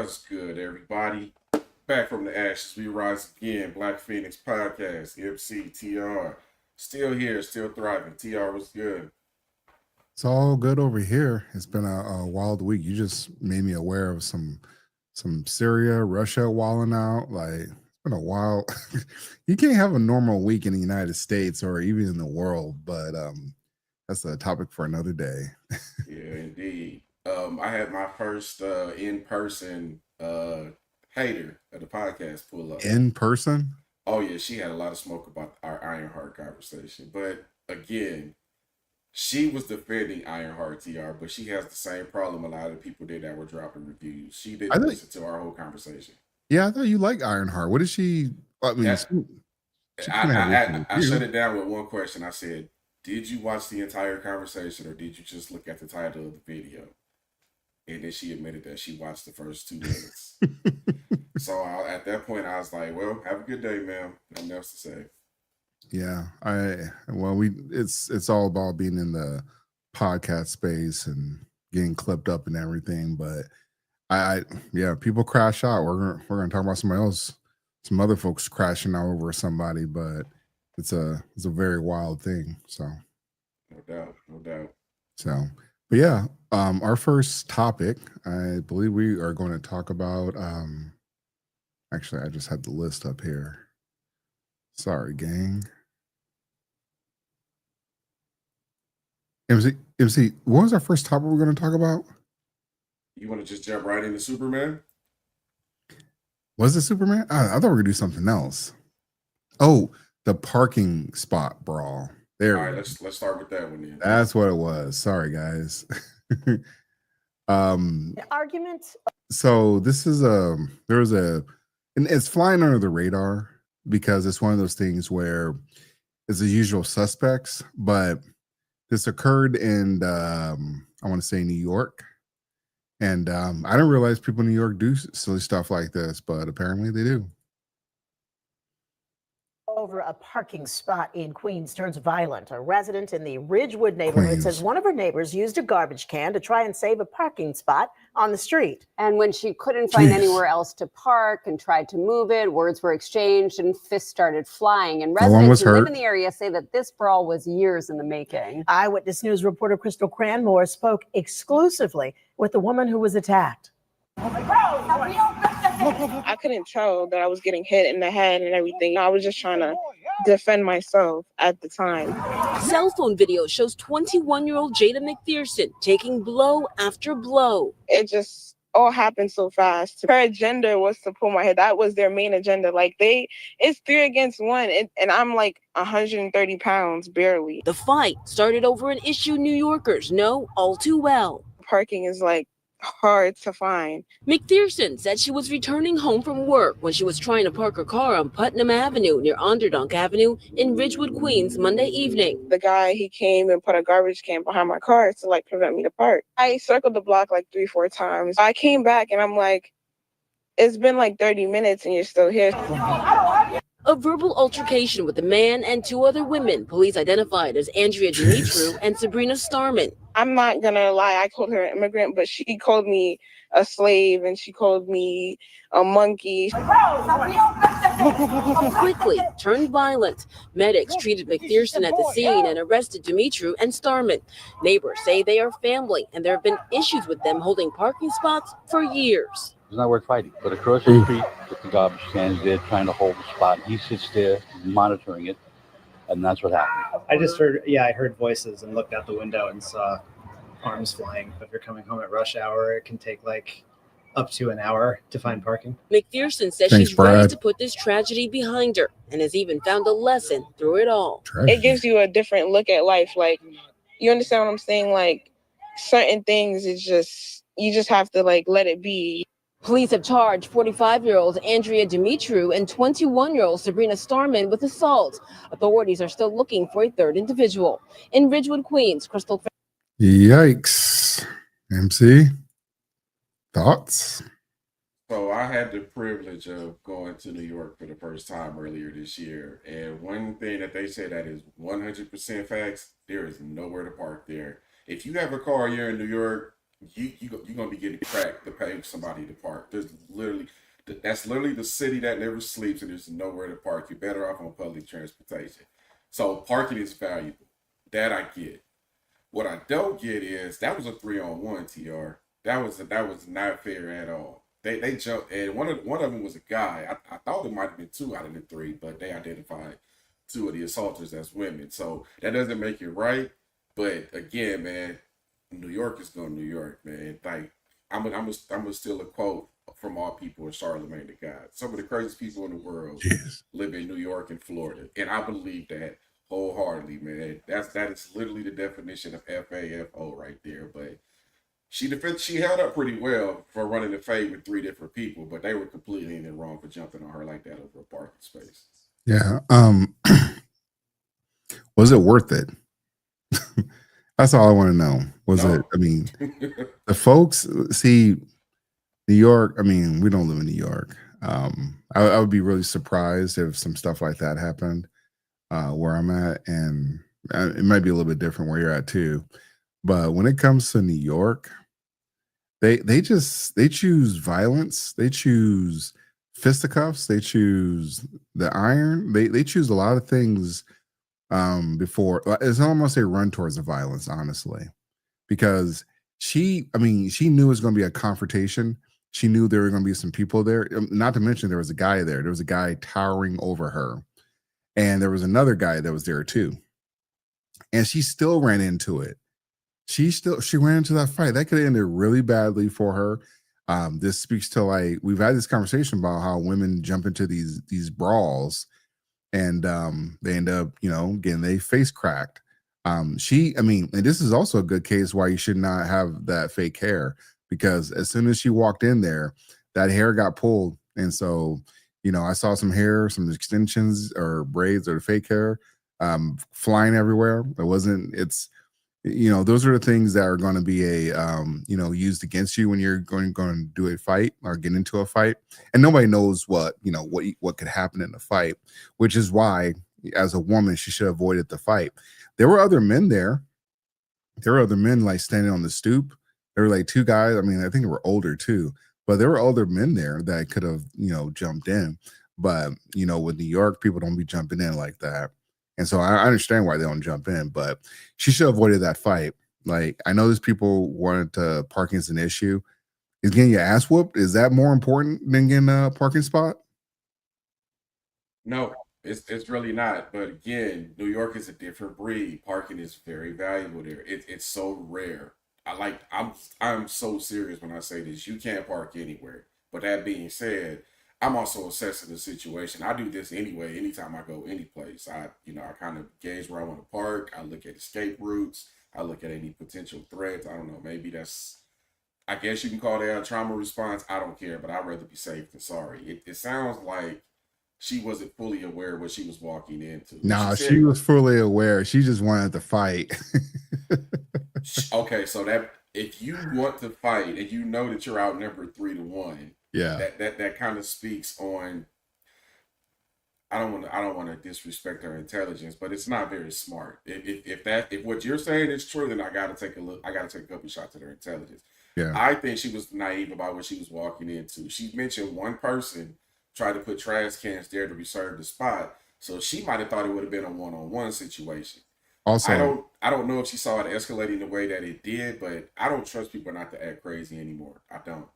What's good, everybody? Back from the ashes, we rise again. Black Phoenix Podcast, MC TR. Still here, still thriving. TR was good. It's all good over here. It's been a wild week. You just made me aware of some Syria, Russia walling out. Like it's been a while. You can't have a normal week in the United States or even in the world, but that's a topic for another day. Yeah, indeed. I had my first in-person hater of the podcast pull up. In person? Oh yeah, she had a lot of smoke about our Ironheart conversation. But again, she was defending Ironheart TR, but she has the same problem a lot of people did that were dropping reviews. She I didn't think listen to our whole conversation. yeah, I thought you like Ironheart. What is she? I mean, Yeah, she kind of have issues with I shut you. it down with one question. I said, "Did you watch the entire conversation, or did you just look at the title of the video?" And then she admitted that she watched the first 2 minutes. So at that point, I was like, "Well, have a good day, ma'am. Nothing else to say." Yeah, I well, we it's all about being in the podcast space and getting clipped up and everything. But I yeah, people crash out. We're gonna talk about somebody else, some other folks crashing out over somebody, but it's a very wild thing. No doubt, no doubt. So but yeah, our first topic, I believe we are going to talk about. Actually, I just had the list up here. Sorry, gang. MC, what was our first topic we're going to talk about? You want to just jump right into Superman? Was it Superman? I thought we were going to do something else. Oh, the parking spot brawl. There All we right, go. let's start with that one then. That's what it was. Sorry, guys. Argument. So this is there's a and it's flying under the radar because it's one of those things where it's the usual suspects, but this occurred in I want to say New York. And I didn't realize people in New York do silly stuff like this, but apparently they do. Over a parking spot in Queens turns violent. A resident in the Ridgewood neighborhood says Queens. one of her neighbors used a garbage can to try and save a parking spot on the street. And when she couldn't find Jeez. anywhere else to park and tried to move it, words were exchanged and fists started flying. And No one was residents who live hurt. in the area say that this brawl was years in the making. Eyewitness News reporter Crystal Cranmore spoke exclusively with the woman who was attacked. I couldn't tell that I was getting hit in the head and everything. I was just trying to defend myself at the time. Cell phone video shows 21-year-old Jada McPherson taking blow after blow. It just all happened so fast. Her agenda was to pull my head. That was their main agenda. Like it's 3 against 1, and I'm like 130 pounds barely. The fight started over an issue New Yorkers know all too well. Parking is like hard to find. McPherson said she was returning home from work when she was trying to park her car on Putnam Avenue near Onderdonk Avenue in Ridgewood, Queens, Monday evening. The guy, he came and put a garbage can behind my car to like prevent me to park. I circled the block like 3-4 times. I came back and I'm like, it's been like 30 minutes and you're still here. A verbal altercation with a man and 2 other women, police identified as Andrea Dimitru and Sabrina Starman. I'm not gonna lie, I called her an immigrant, but she called me a slave and she called me a monkey. Quickly turned violent. Medics treated McPherson at the scene and arrested Dimitru and Starman. Neighbors say they are family and there have been issues with them holding parking spots for years. It's not worth fighting. But across the street, with the garbage cans, they're trying to hold the spot. He sits there monitoring it, and that's what happened. I heard voices and looked out the window and saw arms flying. If you're coming home at rush hour, it can take like up to an hour to find parking. McPherson says Thanks, she's ready Brad. to put this tragedy behind her and has even found a lesson through it all. It gives you a different look at life. Like, you understand what I'm saying? Like, certain things, you just have to like let it be. Police have charged 45-year-old Andrea Dimitru and 21-year-old Sabrina Starman with assault. Authorities are still looking for a third individual. In Ridgewood, Queens, Crystal. Yikes. MC, thoughts? So I had the privilege of going to New York for the first time earlier this year, and one thing that they say that is 100% facts: there is nowhere to park there. If you have a car, you're in New York, you're gonna be getting cracked to pay somebody to park. That's literally the city that never sleeps, and there's nowhere to park. You're better off on public transportation. So parking is valuable. That I get. What I don't get is that was a 3-on-1, TR. That was not fair at all. They jumped, and one of them was a guy. I thought it might have been two out of the three, but they identified two of the assaulters as women. So that doesn't make it right. But again, man, New York is going to New York, man. Like I'm gonna steal a quote from all people in Charlemagne the God. Some of the craziest people in the world Yes. live in New York and Florida, and I believe that wholeheartedly, man. That is literally the definition of FAFO right there. But she held up pretty well for running the fade with three different people, but they were completely in the wrong for jumping on her like that over a parking space. Yeah. Was it worth it? That's all I want to know. Was No. it? I mean, the folks see New York. I mean, we don't live in New York. I would be really surprised if some stuff like that happened where I'm at, and it might be a little bit different where you're at too. But when it comes to New York, they choose violence. They choose fisticuffs. They choose the iron. They choose a lot of things before. It's almost a run towards the violence, honestly, because she knew it was going to be a confrontation. She knew there were going to be some people there. Not to mention there was a guy there. There was a guy towering over her, and there was another guy that was there too. And she still ran into it. She ran into that fight. That could have ended really badly for her. This speaks to, like, we've had this conversation about how women jump into these brawls, and they end up, getting their face cracked. And this is also a good case why you should not have that fake hair, because as soon as she walked in there, that hair got pulled. And so, I saw some hair, some extensions or braids or fake hair flying everywhere. Those are the things that are going to be used against you when you're going to do a fight or get into a fight. And nobody knows what could happen in the fight, which is why, as a woman, she should have avoided the fight. There were other men there. There were other men, like, standing on the stoop. There were like two guys. I mean, I think they were older too, but there were older men there that could have, jumped in. But, with New York, people don't be jumping in like that. And so I understand why they don't jump in, but she should have avoided that fight. Like, I know these people wanted parking as an issue. Is getting your ass whooped, is that more important than getting a parking spot? No, it's really not. But again, New York is a different breed. Parking is very valuable there. It's so rare. I'm so serious when I say this. You can't park anywhere. But that being said, I'm also assessing the situation. I do this anyway. Anytime I go any place, I kind of gauge where I want to park. I look at escape routes. I look at any potential threats. I don't know. Maybe I guess you can call that a trauma response. I don't care, but I'd rather be safe than sorry. It sounds like she wasn't fully aware of what she was walking into. Nah, she was fully aware. She just wanted to fight. Okay, so that if you want to fight and you know that you're outnumbered 3-1, Yeah. that kind of speaks on. I don't want to disrespect her intelligence, but it's not very smart. If what you're saying is true, then I got to take a look. I got to take a couple shots at her intelligence. Yeah. I think she was naive about what she was walking into. She mentioned one person tried to put trash cans there to reserve the spot, so she might have thought it would have been a one-on-one situation. Also, I don't know if she saw it escalating the way that it did, but I don't trust people not to act crazy anymore. I don't.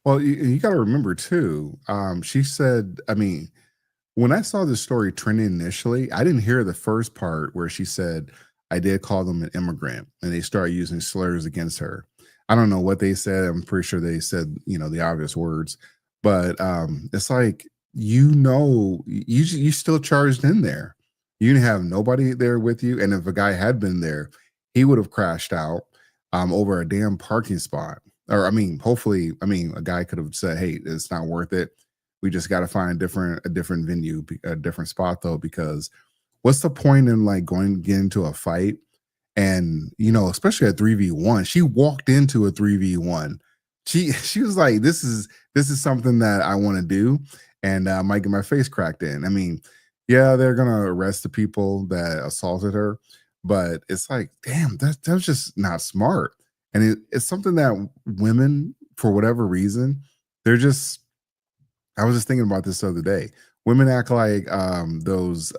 well, you got to remember too. She said, I mean, when I saw this story trending initially, I didn't hear the first part where she said, I did call them an immigrant, and they started using slurs against her. I don't know what they said. I'm pretty sure they said, the obvious words, but it's like, you still charged in there. You didn't have nobody there with you. And if a guy had been there, he would have crashed out over a damn parking spot. Or, hopefully, a guy could have said, hey, it's not worth it. We just got to find a different venue, a different spot though, because what's the point in, like, get into a fight? And, especially at 3v1, she walked into a 3v1. She was like, this is something that I want to do, and I might get my face cracked in. Yeah, they're going to arrest the people that assaulted her, but it's like, damn, that was just not smart. And it's something that women, for whatever reason, they're just, I was just thinking about this the other day. Women act like those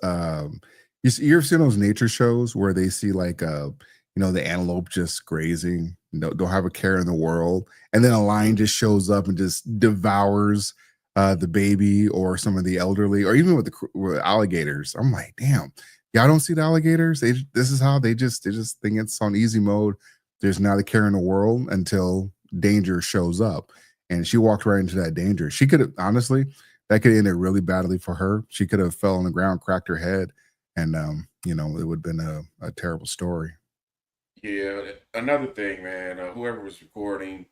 you ever seen those nature shows where they see like the antelope just grazing, don't have a care in the world, and then a lion just shows up and just devours the baby or some of the elderly, or even with alligators. I'm like, damn, y'all don't see the alligators? This is how they just think it's on easy mode. There's not a care in the world until danger shows up. And she walked right into that danger. She could have, honestly, that could have ended really badly for her. She could have fell on the ground, cracked her head, and it would have been a terrible story. Yeah, another thing, man. Whoever was recording,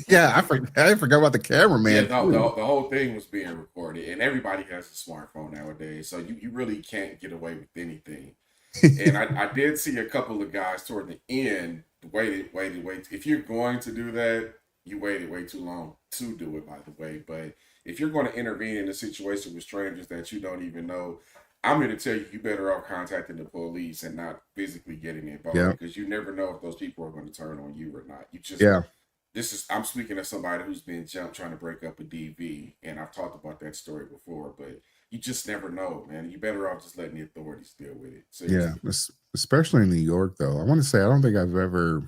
Yeah, I forgot about the cameraman. yeah, no, the whole thing was being recorded, and everybody has a smartphone nowadays, so you really can't get away with anything. And I did see a couple of guys toward the end waited. If you're going to do that, you waited way too long to do it, by the way. But if you're going to intervene in a situation with strangers that you don't even know, I'm here to tell you, you better off contacting the police and not physically getting involved, Yeah. because you never know if those people are going to turn on you or not. Yeah. I'm speaking as somebody who's been jumped trying to break up a DV, and I've talked about that story before, but you just never know, man. You better off just letting the authorities deal with it. Yeah, Seriously. especially in New York, though. I want to say I don't think I've ever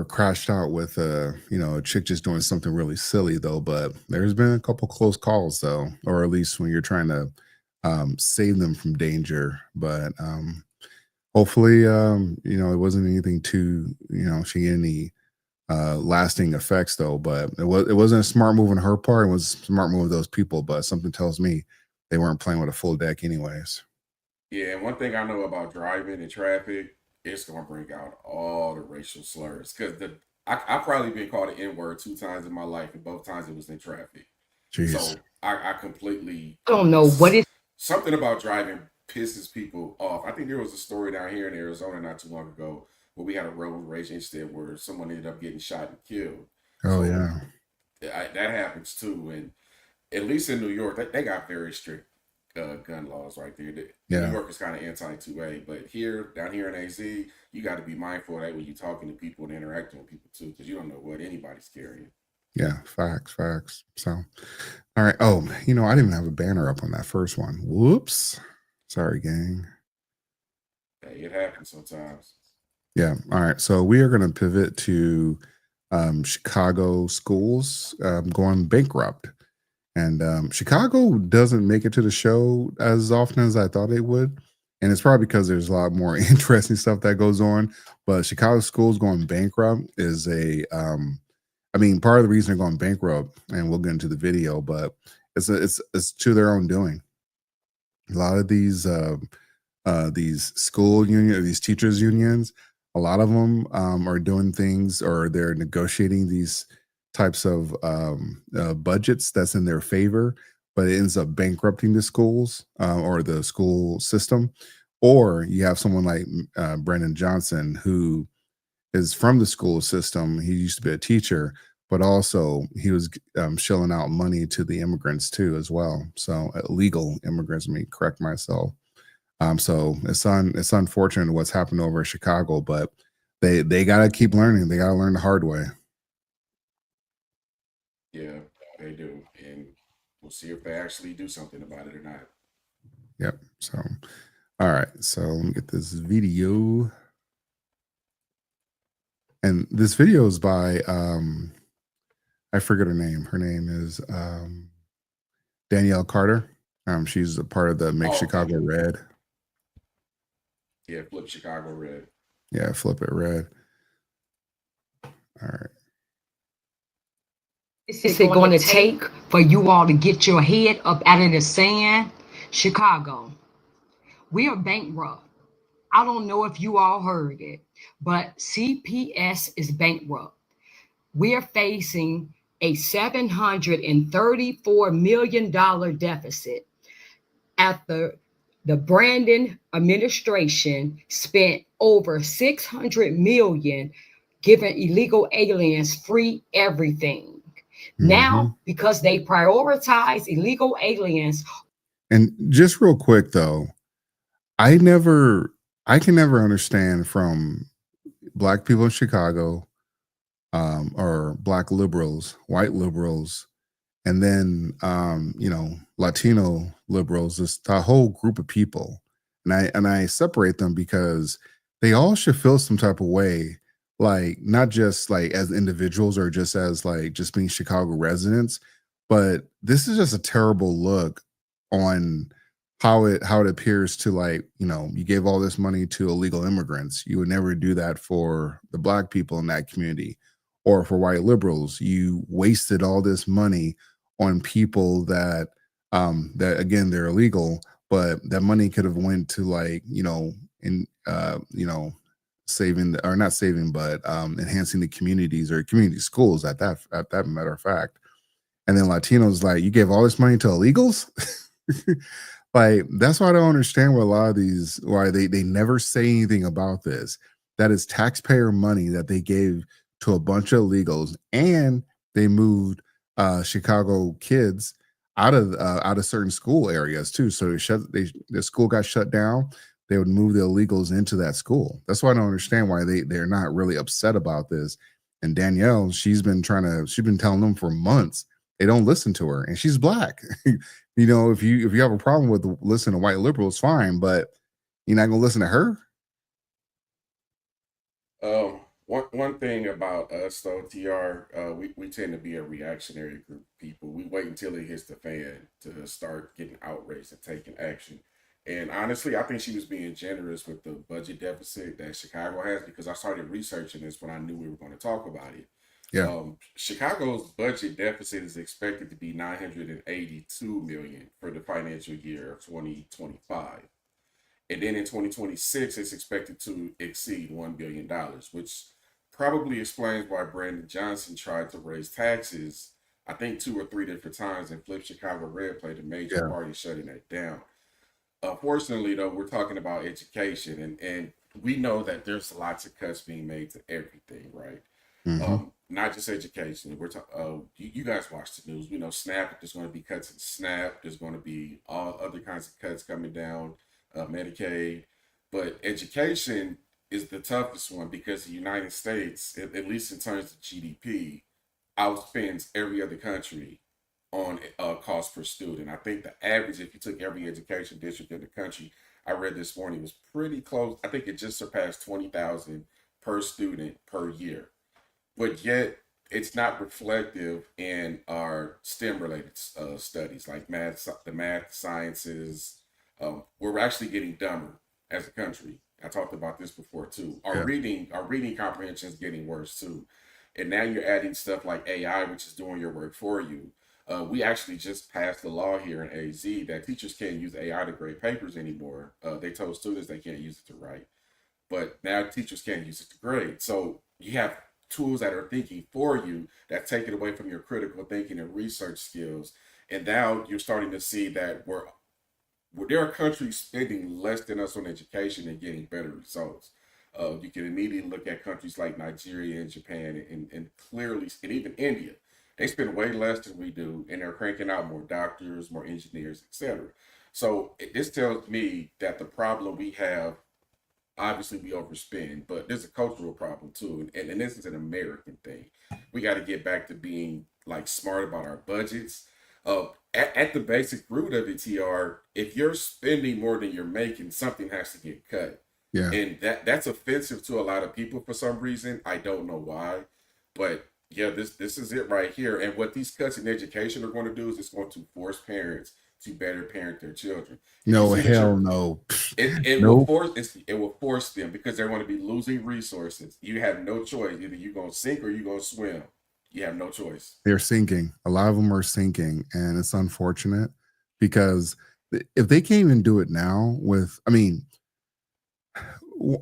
crashed out with a chick just doing something really silly though. But there's been a couple close calls though, or at least when you're trying to save them from danger. But hopefully, it wasn't anything too, she had any lasting effects though. But it wasn't a smart move on her part. It was a smart move of those people. But something tells me they weren't playing with a full deck anyways. Yeah, and one thing I know about driving in traffic, it's gonna bring out all the racial slurs. Because I've probably been called an N-word 2 times in my life, and both times it was in traffic. Jeez. So I completely I don't know what is. something about driving pisses people off. I think there was a story down here in Arizona not too long ago where we had a road rage incident where someone ended up getting shot and killed. Oh So yeah. that happens too, and at least in New York, they got very strict gun laws right there. New Yeah. York is kind of anti-2A, but down here in AZ, you got to be mindful of that when you're talking to people and interacting with people too, because you don't know what anybody's carrying. Yeah, facts. So, all right. Oh, I didn't even have a banner up on that first one. Whoops. Sorry, gang. Hey, it happens sometimes. Yeah. All right. So we are going to pivot to Chicago schools going bankrupt. And Chicago doesn't make it to the show as often as I thought it would. And it's probably because there's a lot more interesting stuff that goes on. But Chicago schools going bankrupt is part of the reason they're going bankrupt, and we'll get into the video, but it's to their own doing. A lot of these school union, or these teachers unions, a lot of them are doing things, or they're negotiating these types of budgets that's in their favor, but it ends up bankrupting the schools or the school system. Or you have someone like Brandon Johnson, who is from the school system. He used to be a teacher, but also he was shilling out money to the immigrants too, as well. So illegal immigrants, let me correct myself. So it's unfortunate what's happened over in Chicago, but they got to keep learning. They got to learn the hard way. Yeah, they do, and we'll see if they actually do something about it or not. Yep. So, all right. So let me get this video. And this video is by I forget her name. Her name is Danielle Carter. She's a part of the Make Chicago Red. Yeah, flip Chicago red. Yeah, flip it red. All right. Is it going to take for you all to get your head up out of the sand? Chicago, we are bankrupt. I don't know if you all heard it, but CPS is bankrupt. We are facing a $734 million deficit after the Brandon administration spent over $600 million giving illegal aliens free everything. Now, because they prioritize illegal aliens. And just real quick though, I can never understand from black people in Chicago, or black liberals, white liberals, and then Latino liberals, this the whole group of people. And I separate them because they all should feel some type of way, like not just like as individuals or just as like just being Chicago residents, but this is just a terrible look on how it appears to, like, you gave all this money to illegal immigrants. You would never do that for the black people in that community or for white liberals. You wasted all this money on people that that again, they're illegal, but that money could have went to, like, saving or not saving, but enhancing the communities or community schools at that matter of fact. And then Latinos, like, you gave all this money to illegals. Like, that's why I don't understand why a lot of these, why they never say anything about this. That is taxpayer money that they gave to a bunch of illegals, and they moved Chicago kids out of certain school areas too. So the school got shut down. They would move the illegals into that school. That's why I don't understand why they're not really upset about this. And Danielle, she's been telling them for months. They don't listen to her, and she's black. If you have a problem with listening to white liberals, fine, but you're not gonna listen to her. One thing about us though, TR, we tend to be a reactionary group of people. We wait until it hits the fan to start getting outraged and taking action. And honestly, I think she was being generous with the budget deficit that Chicago has, because I started researching this when I knew we were going to talk about it. Yeah. Chicago's budget deficit is expected to be $982 million for the financial year of 2025. And then in 2026, it's expected to exceed $1 billion, which probably explains why Brandon Johnson tried to raise taxes, I think 2 or 3 different times, and Flip Chicago Red played a major part in shutting that down. Unfortunately, though, we're talking about education, and we know that there's lots of cuts being made to everything, right? Mhm. Not just education. We're talking. You guys watch the news. We know SNAP. There's going to be cuts in SNAP. There's going to be all other kinds of cuts coming down, Medicaid. But education is the toughest one because the United States, at least in terms of GDP, outspends every other country on cost per student. I think the average, if you took every education district in the country, I read this morning, was pretty close. I think it just surpassed 20,000 per student per year. But yet it's not reflective in our STEM related studies like the math, sciences. We're actually getting dumber as a country. I talked about this before too. Our reading comprehension is getting worse too. And now you're adding stuff like AI, which is doing your work for you. We actually just passed the law here in AZ that teachers can't use AI to grade papers anymore. They told students they can't use it to write, but now teachers can't use it to grade. So you have tools that are thinking for you that take it away from your critical thinking and research skills. And now you're starting to see that there are countries spending less than us on education and getting better results. You can immediately look at countries like Nigeria and Japan and clearly, and even India. They spend way less than we do, and they're cranking out more doctors, more engineers, etc. So this tells me that the problem we have, obviously we overspend, but there's a cultural problem too. And this is an American thing. We got to get back to being like smart about our budgets. At the basic root of it, TR, if you're spending more than you're making, something has to get cut. Yeah. And that's offensive to a lot of people for some reason. I don't know why, but yeah, this is it right here. And what these cuts in education are going to do is it's going to force parents to better parent their children. No, hell no. It will force them because they're going to be losing resources. You have no choice. Either you're going to sink or you're going to swim. You have no choice. They're sinking. A lot of them are sinking, and it's unfortunate because if they can't even do it now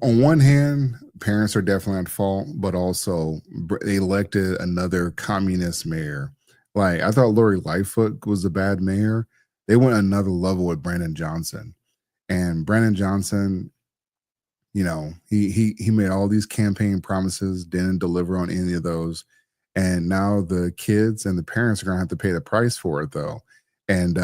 on one hand, parents are definitely at fault, but also they elected another communist mayor. Like, I thought Lori Lightfoot was a bad mayor. They went another level with Brandon Johnson. And Brandon Johnson, he made all these campaign promises, didn't deliver on any of those. And now the kids and the parents are going to have to pay the price for it, though. And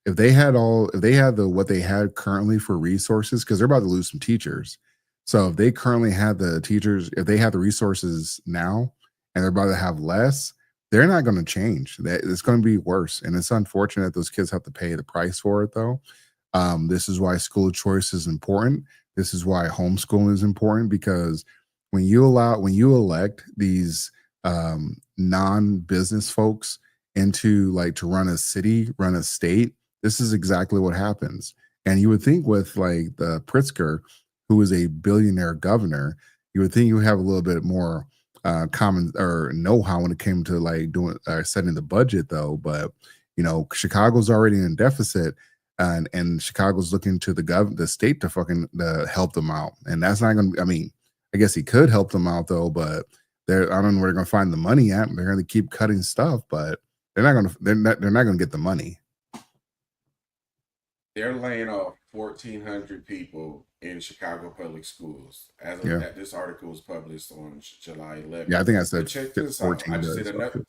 if they had what they had currently for resources, because they're about to lose some teachers. So if they currently have the teachers, if they have the resources now and they're about to have less, they're not going to change. That it's going to be worse. And it's unfortunate that those kids have to pay the price for it though. This is why school choice is important. This is why homeschooling is important, because when you elect these non-business folks into like to run a city, run a state, this is exactly what happens. And you would think with like the Pritzker, who is a billionaire governor, you would think you would have a little bit more common or know-how when it came to like doing setting the budget though. But you know, Chicago's already in deficit, and Chicago's looking to the state to fucking help them out. And that's not gonna, I mean, I guess he could help them out though, but I don't know where they're gonna find the money at. They're gonna keep cutting stuff, but they're not gonna get the money. They're laying off 1,400 people in Chicago public schools. As of Yeah. that, this article was published on July 11th. Yeah, I think I said But check this out. 14 I just days, did another.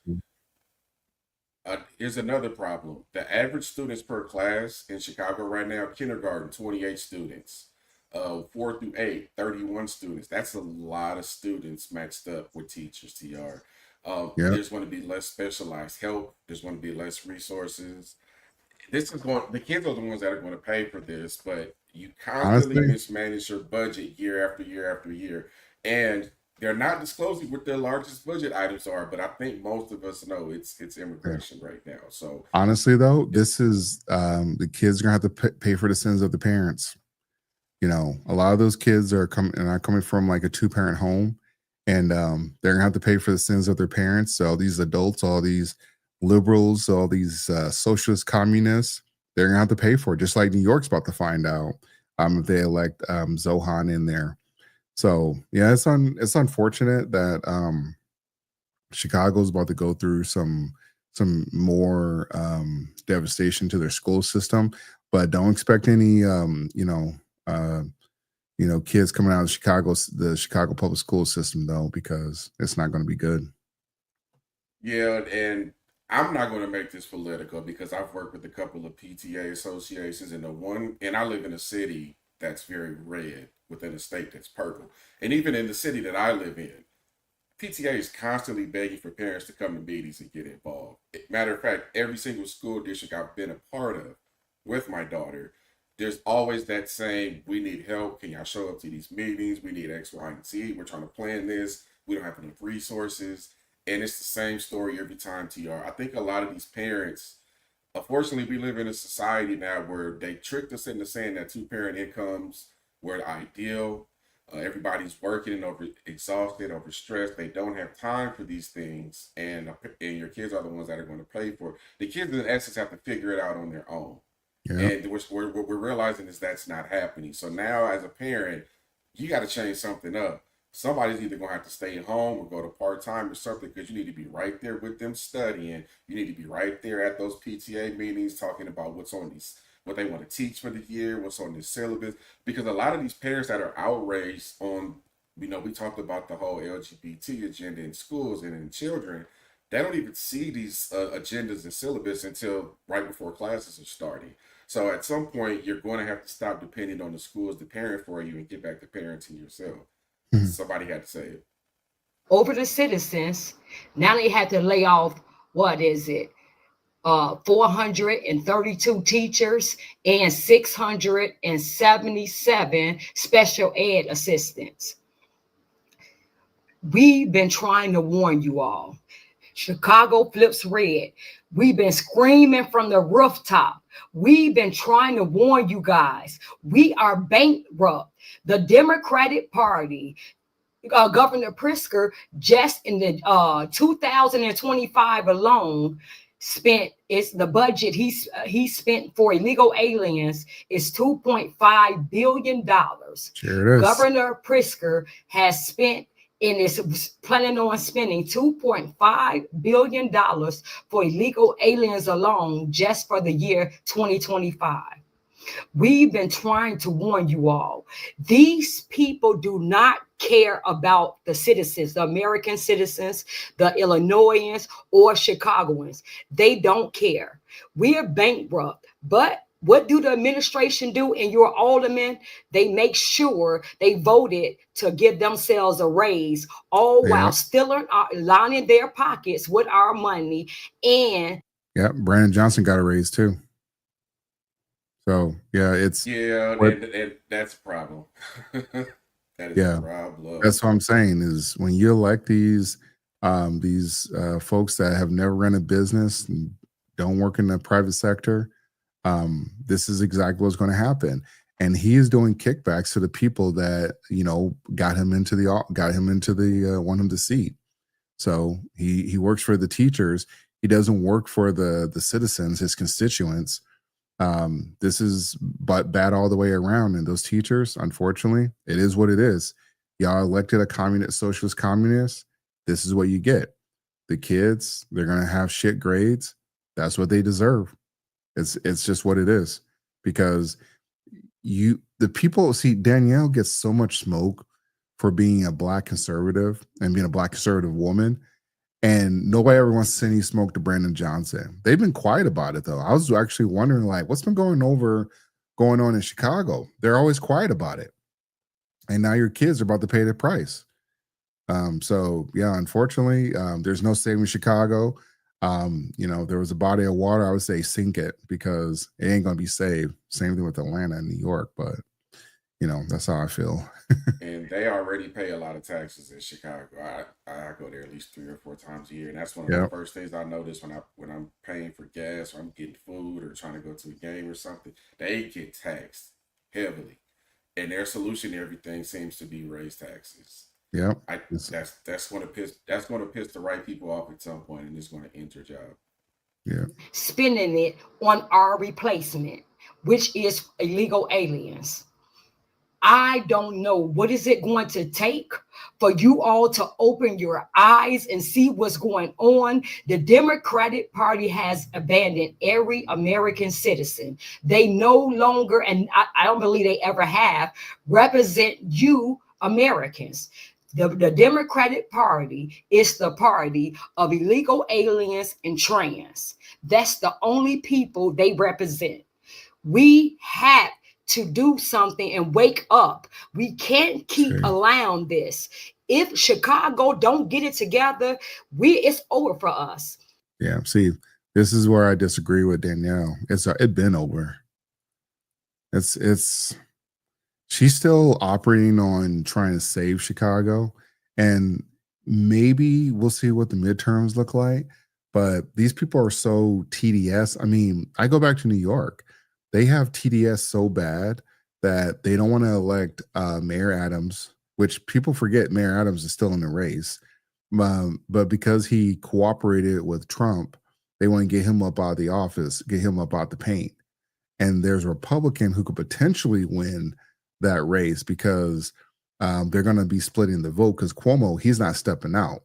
Here's another problem. The average students per class in Chicago right now, kindergarten, 28 students. 4 through 8, 31 students. That's a lot of students matched up with teachers, TR. Yeah. There's going to be less specialized help. There's going to be less resources. The kids are the ones that are going to pay for this, but you constantly Honestly, mismanage your budget year after year after year. And they're not disclosing what their largest budget items are, but I think most of us know it's immigration right now. So honestly though, this is the kids are gonna have to pay for the sins of the parents. You know, a lot of those kids are coming from like a 2-parent home, and they're gonna have to pay for the sins of their parents. So all these adults, all these liberals, all these socialist communists, they're gonna have to pay for it, just like New York's about to find out if they elect Zohan in there. So yeah, it's unfortunate that Chicago's about to go through some more devastation to their school system, but don't expect any kids coming out of the Chicago public school system though, because it's not going to be good. yeah, and I'm not going to make this political because I've worked with a couple of PTA associations, and I live in a city that's very red within a state that's purple. And even in the city that I live in, PTA is constantly begging for parents to come to meetings and get involved. Matter of fact, every single school district I've been a part of with my daughter, there's always that same, we need help. Can y'all show up to these meetings? We need X, Y, and Z. We're trying to plan this. We don't have enough resources. And it's the same story every time, TR. I think a lot of these parents, unfortunately, we live in a society now where they tricked us into saying that 2-parent incomes were the ideal. Everybody's working and exhausted, overstressed. They don't have time for these things, and your kids are the ones that are going to pay for it. The kids, in essence, have to figure it out on their own. Yeah. And what we're realizing is that's not happening. So now, as a parent, you got to change something up. Somebody's either going to have to stay at home or go to part-time or something, because you need to be right there with them studying. You need to be right there at those PTA meetings talking about what they want to teach for the year, what's on the syllabus. Because a lot of these parents that are outraged on, we talked about the whole LGBT agenda in schools and in children, they don't even see these agendas and syllabus until right before classes are starting. So at some point, you're going to have to stop depending on the schools to parent for you and get back to parenting yourself. Somebody had to say it. Over the citizens, now they had to lay off, 432 teachers and 677 special ed assistants. We've been trying to warn you all. Chicago flips red. We've been screaming from the rooftop. We've been trying to warn you guys. We are bankrupt. The Democratic Party, Governor Pritzker, just in the 2025 alone, the budget he spent for illegal aliens is $2.5 billion. Sure it is. Governor Pritzker has spent and is planning on spending $2.5 billion for illegal aliens alone just for the year 2025. We've been trying to warn you all. These people do not care about the citizens, the American citizens, the Illinoisans, or Chicagoans. They don't care. We are bankrupt, but What do the administration do and your aldermen? They make sure they voted to give themselves a raise, all while still lining their pockets with our money. And yeah, Brandon Johnson got a raise too. So yeah, it's and that's a problem. That is a problem. That's what I'm saying is when you elect these folks that have never run a business and don't work in the private sector, this is exactly what's going to happen. And he is doing kickbacks to the people that, you know, got him into the want him to seat. So he works for the teachers. He doesn't work for the citizens, his constituents. This is bad all the way around. And those teachers, unfortunately, it is what it is. Y'all elected a socialist communist. This is what you get. The kids, they're going to have shit grades. That's what they deserve. It's just what it is. Because the people see Danielle gets so much smoke for being a Black conservative and being a Black conservative woman. And nobody ever wants to send any smoke to Brandon Johnson. They've been quiet about it, though. I was actually wondering, like, what's been going on in Chicago? They're always quiet about it. And now your kids are about to pay the price. So, yeah, unfortunately, there's no saving Chicago. You know, there was a body of water. I would say sink it because it ain't going to be saved. Same thing with Atlanta and New York. But, you know, that's how I feel. And they already pay a lot of taxes in Chicago. I go there at least 3 or 4 times a year, and that's one of the first things I notice when I'm paying for gas or I'm getting food or trying to go to a game or something. They get taxed heavily, and their solution to everything seems to be raise taxes. Yeah, that's going to piss the right people off at some point, and it's going to end your job. Yeah, spending it on our replacement, which is illegal aliens. I don't know what is it going to take for you all to open your eyes and see what's going on. The Democratic Party has abandoned every American citizen. They no longer, and I don't believe they ever have, represent you Americans. The Democratic Party is the party of illegal aliens and trans. That's the only people they represent. We have to do something and wake up. We can't keep allowing this. If Chicago don't get it together, it's over for us. Yeah, see, this is where I disagree with Danielle. It's been over. She's still operating on trying to save Chicago, and maybe we'll see what the midterms look like. But these people are so TDS. I mean, I go back to New York. They have TDS so bad that they don't want to elect Mayor Adams, which people forget Mayor Adams is still in the race. But because he cooperated with Trump, they want to get him up out of the office, get him up out the paint. And there's a Republican who could potentially win that race because they're going to be splitting the vote because Cuomo, he's not stepping out.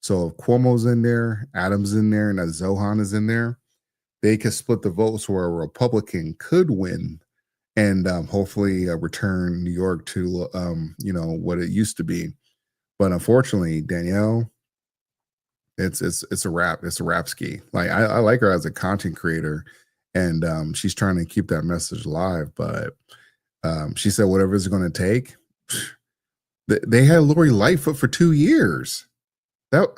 So if Cuomo's in there, Adams in there, and that Zohan is in there, they could split the votes where a Republican could win and hopefully return New York to, what it used to be. But unfortunately, Danielle, it's a wrap. It's a rap ski. Like I like her as a content creator, and she's trying to keep that message alive. But she said whatever it's going to take. They had Lori Lightfoot for 2 years. And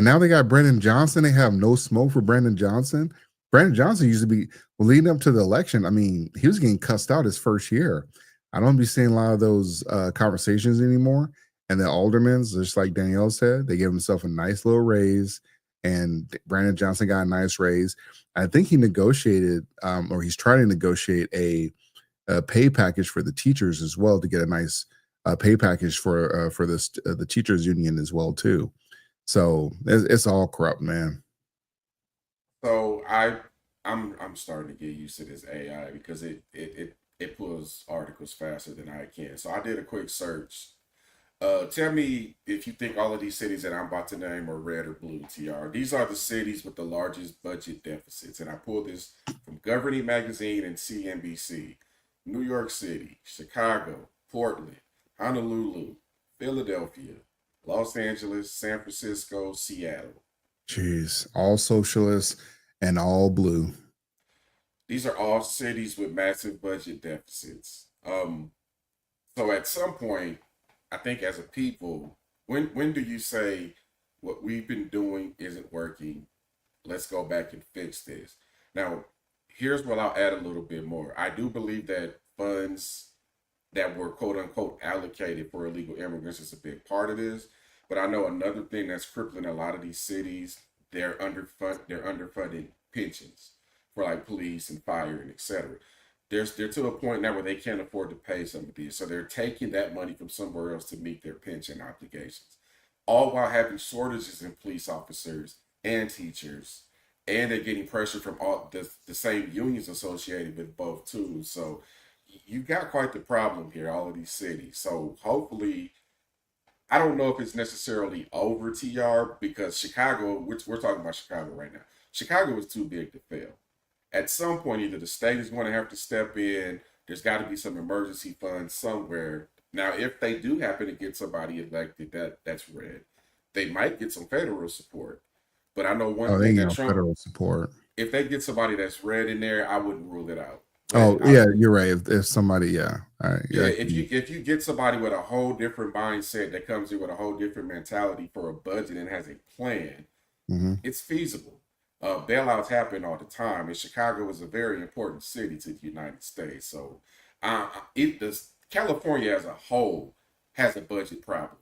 now they got Brandon Johnson. They have no smoke for Brandon Johnson. Brandon Johnson used to be leading up to the election. I mean, he was getting cussed out his first year. I don't be seeing a lot of those conversations anymore. And the aldermen, just like Danielle said, they gave himself a nice little raise, and Brandon Johnson got a nice raise. I think he negotiated, or he's trying to negotiate a pay package for the teachers as well to get a nice pay package for the teachers union as well too. So it's all corrupt, man. So I'm starting to get used to this AI because it pulls articles faster than I can. So I did a quick search. Tell me if you think all of these cities that I'm about to name are red or blue, TR. These are the cities with the largest budget deficits. And I pulled this from Governing Magazine and CNBC. New York City, Chicago, Portland, Honolulu, Philadelphia, Los Angeles, San Francisco, Seattle. Jeez, all socialists and all blue. these are all cities with massive budget deficits. So at some point, I think as a people, when do you say what we've been doing isn't working? Let's go back and fix this. Now, here's what I'll add a little bit more. I do believe that funds that were quote unquote allocated for illegal immigrants is a big part of this. But I know another thing that's crippling a lot of these cities, they're underfunded pensions for like police and fire and etc. They're to a point now where they can't afford to pay some of these. So they're taking that money from somewhere else to meet their pension obligations. All while having shortages in police officers and teachers. And they're getting pressure from all the same unions associated with both too. So you've got quite the problem here, all of these cities. So hopefully, I don't know if it's necessarily over TR because Chicago, we're talking about Chicago right now. Chicago is too big to fail. At some point, either the state is going to have to step in, there's got to be some emergency funds somewhere. Now, if they do happen to get somebody elected, that's red. They might get some federal support. But I know one Oh, they thing ain't that no Trump, federal support. if they get somebody that's red in there, I wouldn't rule it out. Oh, But I, yeah, you're right. If somebody, yeah, yeah, yeah, if you get somebody with a whole different mindset that comes in with a whole different mentality for a budget and has a plan, hmm it's feasible. Bailouts happen all the time, and Chicago is a very important city to the United States. So, it does. California as a whole has a budget problem,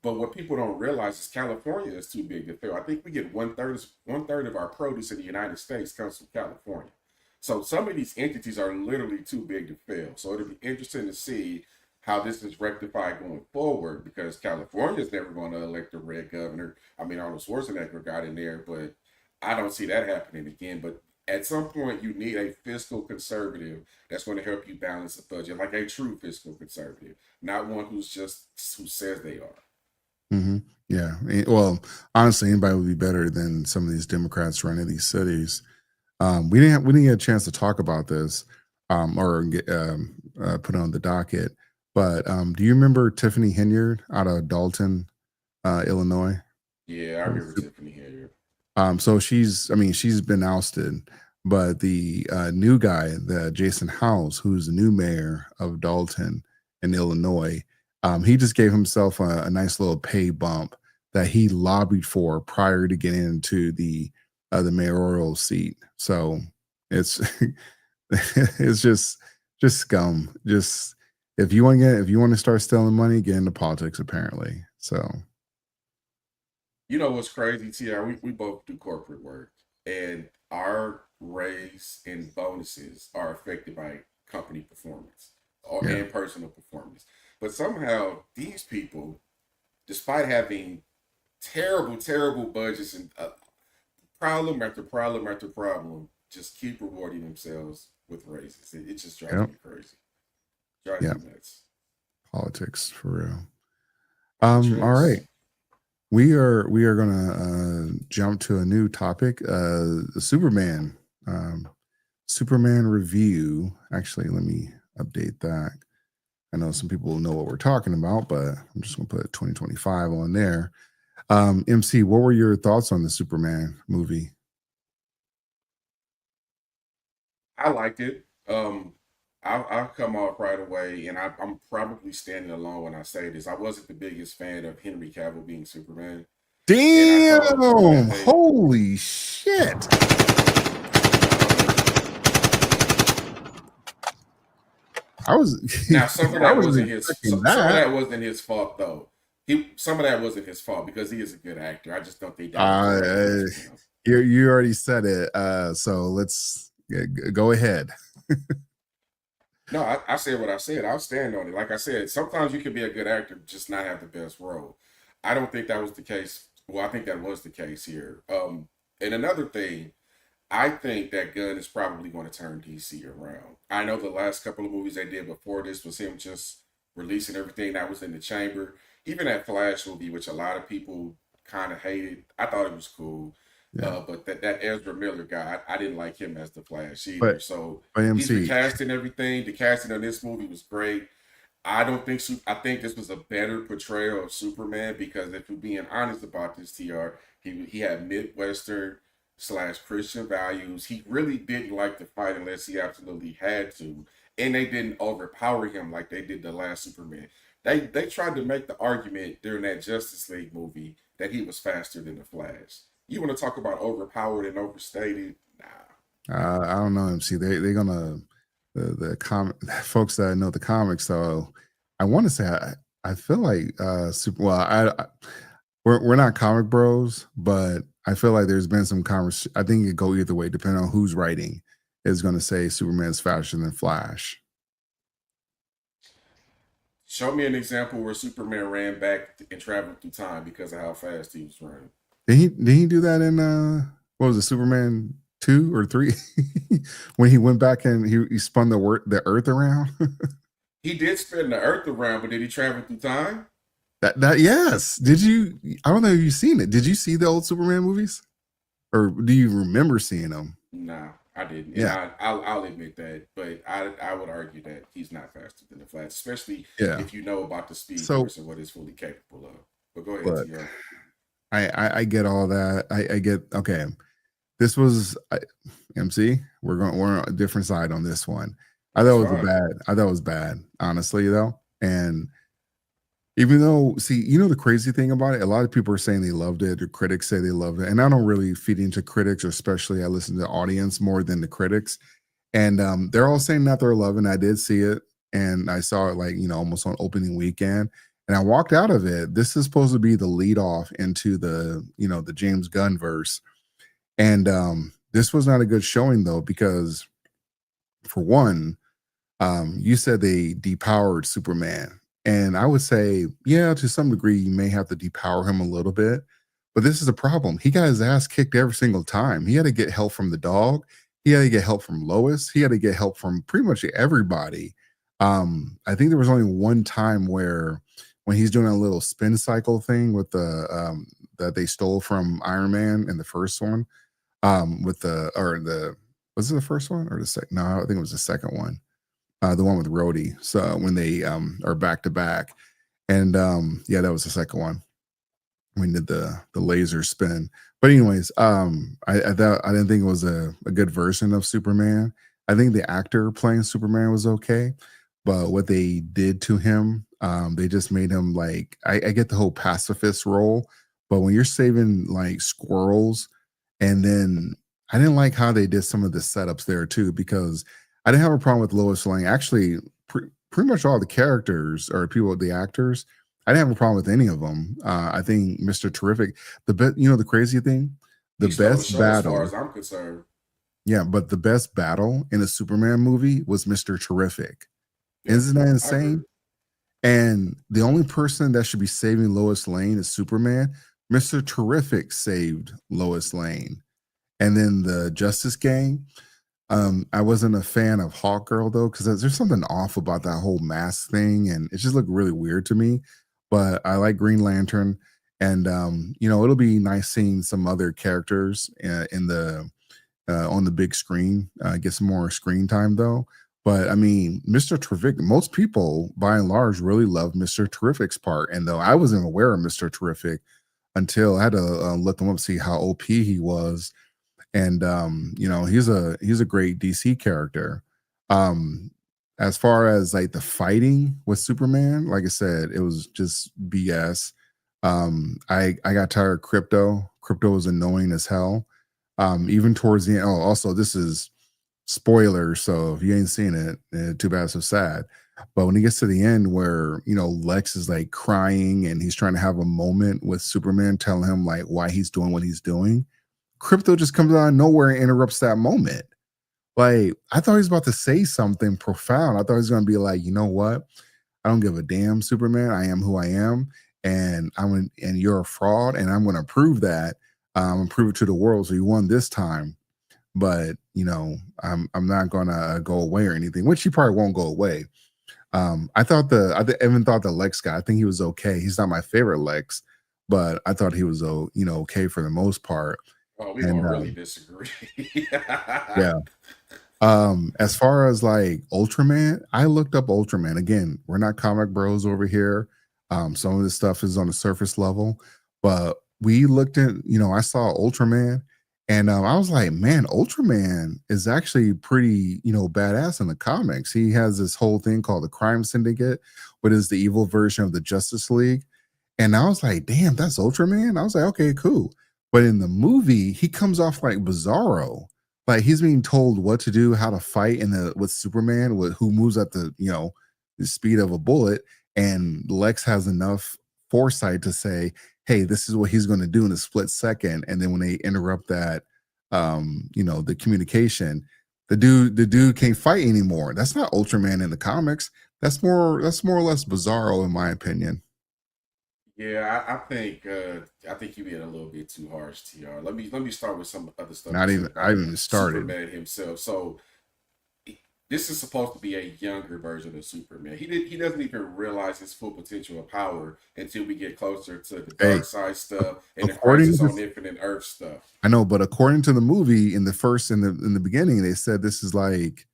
but what people don't realize is California is too big to fail. I think we get one third of our produce in the United States comes from California. So some of these entities are literally too big to fail. So it'll be interesting to see how this is rectified going forward because California is never going to elect a red governor. I mean, Arnold Schwarzenegger got in there, but I don't see that happening again. But at some point, you need a fiscal conservative that's going to help you balance the budget, like a true fiscal conservative, not one who says they are. hmm yeah. Well, honestly, anybody would be better than some of these Democrats running these cities. We didn't get a chance to talk about this or get put it on the docket. But do you remember Tiffany Henyard out of Dalton, Illinois? Yeah, I remember Tiffany here. So she's been ousted, but the new guy, the Jason Howes, who's the new mayor of Dalton in Illinois, he just gave himself a nice little pay bump that he lobbied for prior to getting into the mayoral seat. So it's it's just scum. Just if you want to start stealing money, get into politics. Apparently, so. You know what's crazy, TR? We both do corporate work, and our raise and bonuses are affected by company performance Yeah. and personal performance. But somehow these people, despite having terrible, terrible budgets and problem after problem after problem, just keep rewarding themselves with raises. It just drives Yep. me crazy. Drives Yep. me nuts. Politics for real. The All right. tricks. We are gonna jump to a new topic. The Superman. Superman review. Actually, let me update that. I know some people know what we're talking about, but I'm just gonna put 2025 on there. MC, what were your thoughts on the Superman movie? I liked it. I'll come off right away, and I'm probably standing alone when I say this. I wasn't the biggest fan of Henry Cavill being Superman. And I Damn! thought that Holy shit! I was now some of I that was wasn't his. expecting Some of that. that wasn't his fault though. Some of that wasn't his fault because he is a good actor. I just don't think that was the right use for him. You already said it. So let's go ahead. No, I said what I said. I'll stand on it. Like I said, sometimes you can be a good actor, just not have the best role. I don't think that was the case. Well, I think that was the case here. And another thing, I think that Gunn is probably going to turn DC around. I know the last couple of movies they did before this was him just releasing everything that was in the chamber. Even that Flash movie, which a lot of people kind of hated, I thought it was cool. Yeah. But that Ezra Miller guy, I didn't like him as the Flash either. But So he's MC, recasting everything. The casting of this movie was great. I don't think I think this was a better portrayal of Superman because if we're being honest about this, TR, he had Midwestern / Christian values. He really didn't like to fight unless he absolutely had to, and they didn't overpower him like they did the last Superman. They tried to make the argument during that Justice League movie that he was faster than the Flash. You want to talk about overpowered and overstated? Nah. I don't know, MC. They're gonna the comic folks that know the comics. So I want to say I feel like super. Well, we're not comic bros, but I feel like there's been some conversation. I think it go either way, depending on who's writing. Is going to say Superman's faster than Flash. Show me an example where Superman ran back and traveled through time because of how fast he was running. Did he do that in what was it, Superman 2 or 3? When he went back and he spun the earth around? He did spin the earth around, but did he travel through time? That yes. Did you? I don't know if you've seen it. Did you see the old Superman movies, or do you remember seeing them? No, I didn't. Yeah, I'll admit that, but I would argue that he's not faster than the Flash, especially if you know about the speed force and what it's fully capable of. But go ahead, Tio. I get all that. I get okay. This was MC. We're on a different side on this one. I thought it was bad, honestly, though. And even though, see, you know, the crazy thing about it, a lot of people are saying they loved it, or critics say they loved it. And I don't really feed into critics, or especially I listen to the audience more than the critics. And they're all saying that they're loving. I did see it, and I saw it like, you know, almost on opening weekend. And I walked out of it. This is supposed to be the lead off into the, you know, the James Gunn verse. And this was not a good showing, though, because for one, you said they depowered Superman. And I would say, yeah, to some degree, you may have to depower him a little bit. But this is a problem. He got his ass kicked every single time. He had to get help from the dog. He had to get help from Lois. He had to get help from pretty much everybody. I think there was only one time where when he's doing a little spin cycle thing with the that they stole from Iron Man in the first one, was it the first one or the second? No, I think it was the second one. The one with Rhodey. So when they are back to back, and yeah, that was the second one. We did the laser spin. But anyways, I didn't think it was a good version of Superman. I think the actor playing Superman was okay, but what they did to him, they just made him like I get the whole pacifist role, but when you're saving like squirrels, and then I didn't like how they did some of the setups there too, because I didn't have a problem with Lois Lane. Actually, pretty much all the characters or people, the actors, I didn't have a problem with any of them. I think Mr. Terrific, the crazy thing, the best battle, as far as I'm concerned. Yeah, but the best battle in a Superman movie was Mr. Terrific. Yeah, isn't that insane? And the only person that should be saving Lois Lane is Superman. Mr. Terrific saved Lois Lane. And then the Justice Gang, I wasn't a fan of Hawkgirl though, because there's something off about that whole mask thing, and it just looked really weird to me. But I like Green Lantern, and it'll be nice seeing some other characters in the on the big screen, get some more screen time though. But I mean, Mr. Terrific, most people by and large really love Mr. Terrific's part, and though I wasn't aware of Mr. Terrific until I had to look him up, see how OP he was. And he's a great DC character. As far as like the fighting with Superman, like I said, it was just BS. I got tired of Crypto. Crypto was annoying as hell. Even towards the end. Oh, also this is spoilers, so if you ain't seen it, too bad, so sad. But when he gets to the end where, Lex is like crying and he's trying to have a moment with Superman, telling him like why he's doing what he's doing, Crypto just comes out of nowhere and interrupts that moment. Like, I thought he was about to say something profound. I thought he was going to be like, you know what? I don't give a damn, Superman. I am who I am, and you're a fraud, and I'm going to prove that. Prove it to the world. So you won this time, but I'm not going to go away or anything. Which he probably won't go away. I even thought the Lex guy, I think he was okay. He's not my favorite Lex, but I thought he was okay for the most part. Oh, we don't really disagree. Yeah. As far as like Ultraman, I looked up Ultraman. Again, we're not comic bros over here. Some of this stuff is on the surface level, but we looked at, I saw Ultraman, And I was like, man, Ultraman is actually pretty, badass in the comics. He has this whole thing called the Crime Syndicate, what is the evil version of the Justice League. And I was like, damn, that's Ultraman. I was like, okay, cool. But in the movie, he comes off like Bizarro. Like he's being told what to do, how to fight with Superman, who moves at the speed of a bullet. And Lex has enough foresight to say, hey, this is what he's going to do in a split second. And then when they interrupt that, the communication, the dude can't fight anymore. That's not Ultraman in the comics. That's more or less Bizarro, in my opinion. Yeah, I think you being a little bit too harsh, TR. Let me start with some other stuff. I haven't even started. Superman himself. So this is supposed to be a younger version of Superman. He doesn't even realize his full potential of power until we get closer to the dark side stuff and the Crisis on Infinite Earth stuff. I know, but according to the movie, in the beginning, they said this is like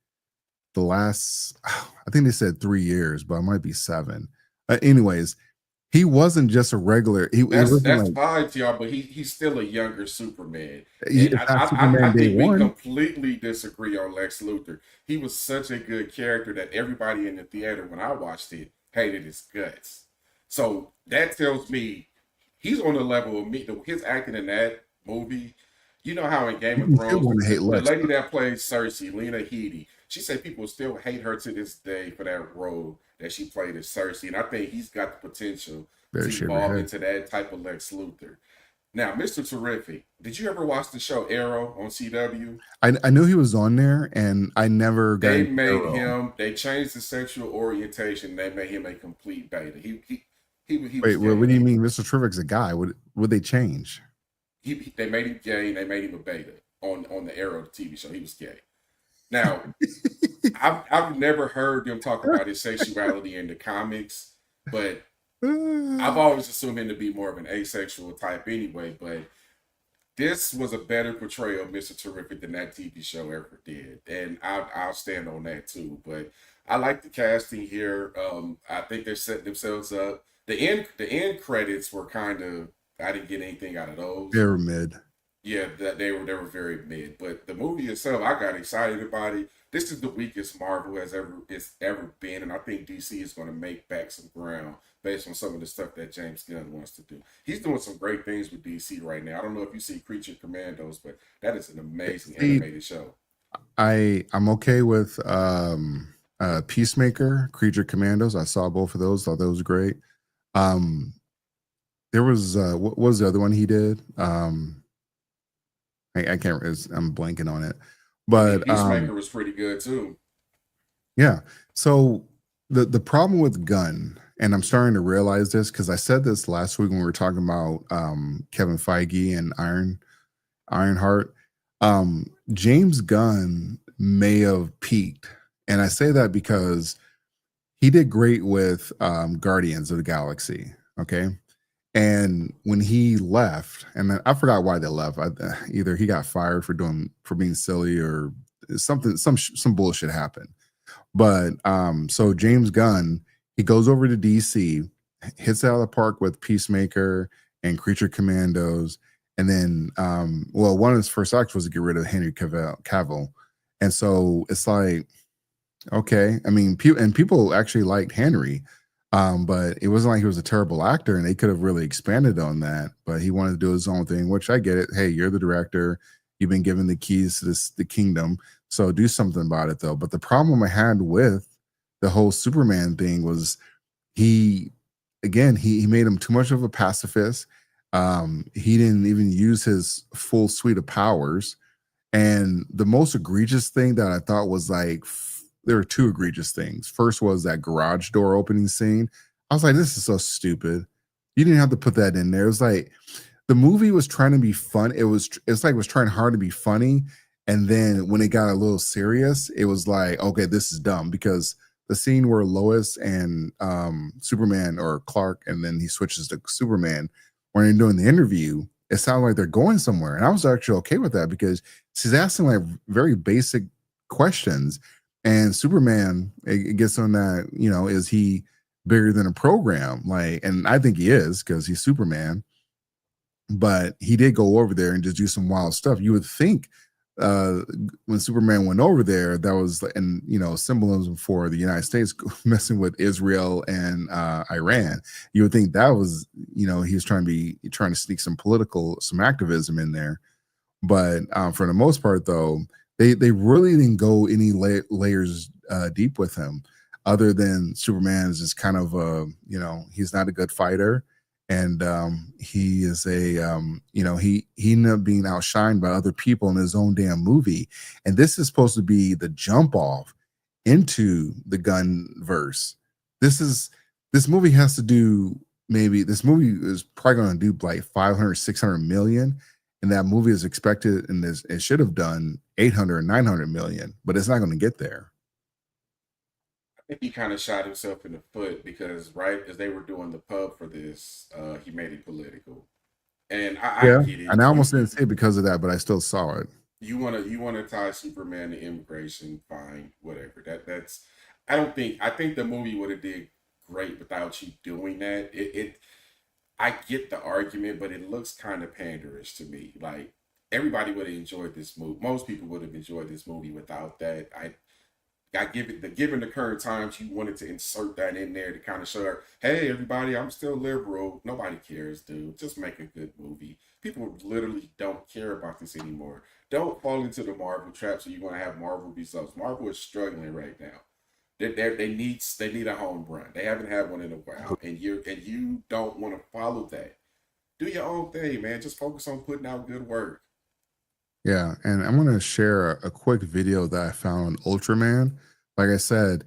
the last. I think they said 3 years, but it might be 7. Anyways, he wasn't just a regular. That's fine, TR, but he's still a younger Superman. I think we completely disagree on Lex Luthor. He was such a good character that everybody in the theater, when I watched it, hated his guts. So that tells me he's on the level of me. His acting in that movie, you know how in Game of Thrones, the lady that plays Cersei, Lena Headey, she said people still hate her to this day for that role that she played as Cersei. And I think he's got the potential to evolve into that type of Lex Luthor. Now, Mr. Terrific, did you ever watch the show Arrow on CW? I knew he was on there, and I never got. They changed the sexual orientation. They made him a complete beta. Wait, what do you mean, Mr. Terrific's a guy? Would they change? They made him gay, and they made him a beta on the Arrow TV show. He was gay. Now, I've never heard them talk about his sexuality in the comics, but I've always assumed him to be more of an asexual type anyway. But this was a better portrayal of Mr. Terrific than that TV show ever did, and I'll stand on that too. But I like the casting here. I think they're setting themselves up. The end credits were kind of, I didn't get anything out of those. They were mid. Yeah, they were very mid. But the movie itself, I got excited about it. This is the weakest Marvel has ever been, and I think DC is going to make back some ground based on some of the stuff that James Gunn wants to do. He's doing some great things with DC right now. I don't know if you see Creature Commandos, but that is an amazing animated show. I'm okay with Peacemaker, Creature Commandos. I saw both of those. Thought that was great. There was what was the other one he did? I can't. I'm blanking on it. But Peacemaker was pretty good too. Yeah. So the problem with Gunn, and I'm starting to realize this because I said this last week when we were talking about Kevin Feige and Ironheart. James Gunn may have peaked, and I say that because he did great with Guardians of the Galaxy. Okay. And when he left, and I forgot why they left. Either he got fired for being silly or something. Some bullshit happened. But so James Gunn, he goes over to DC, hits it out of the park with Peacemaker and Creature Commandos, and then one of his first acts was to get rid of Henry Cavill, and so it's like, okay, I mean, people actually liked Henry. But it wasn't like he was a terrible actor, and they could have really expanded on that. But he wanted to do his own thing, which I get it. Hey, you're the director. You've been given the keys to the kingdom, so do something about it, though. But the problem I had with the whole Superman thing was he made him too much of a pacifist. He didn't even use his full suite of powers. And the most egregious thing that I thought was like, there were two egregious things. First was that garage door opening scene. I was like, this is so stupid. You didn't have to put that in there. It was like the movie was trying to be fun. It's like it was trying hard to be funny. And then when it got a little serious, it was like, okay, this is dumb, because the scene where Lois and Superman, or Clark, and then he switches to Superman, when they're doing the interview, it sounded like they're going somewhere. And I was actually okay with that because she's asking like very basic questions. And Superman, it gets on that, is he bigger than a program? Like, and I think he is, because he's Superman. but he did go over there and just do some wild stuff. You would think uh when Superman went over there, that was, and symbolism for the United States messing with Israel and Iran. You would think that was, he was trying to sneak some activism in there. But for the most part, though, they really didn't go any layers deep with him, other than Superman is just kind of he's not a good fighter, and he is he ended up being outshined by other people in his own damn movie, and this is supposed to be the jump off into the gun verse. This movie has to do, maybe this movie is probably going to do like 500 600 million, and that movie is expected, and it should have done 800 900 million, but it's not going to get there. I think he kind of shot himself in the foot because right as they were doing the pub for this, he made it political, and I get it. And I almost didn't say it because of that, but I still saw it. You want to tie Superman to immigration, fine, whatever. That's I think the movie would have did great without you doing that. I get the argument, but it looks kind of panderish to me. Like everybody would have enjoyed this movie. Most people would have enjoyed this movie without that. Given the current times, you wanted to insert that in there to kind of show her, hey, everybody, I'm still liberal. Nobody cares, dude. Just make a good movie. People literally don't care about this anymore. Don't fall into the Marvel trap. So you want to have Marvel results. Marvel is struggling right now. They need a home run. They haven't had one in a while, and you don't want to follow that. Do your own thing, man. Just focus on putting out good work. Yeah, and I'm going to share a quick video that I found on Ultraman. Like I said,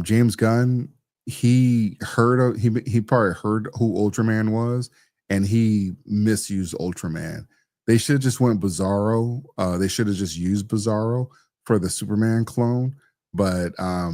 James Gunn, he probably heard who Ultraman was, and he misused Ultraman. They should have just went Bizarro. They should have just used Bizarro for the Superman clone, but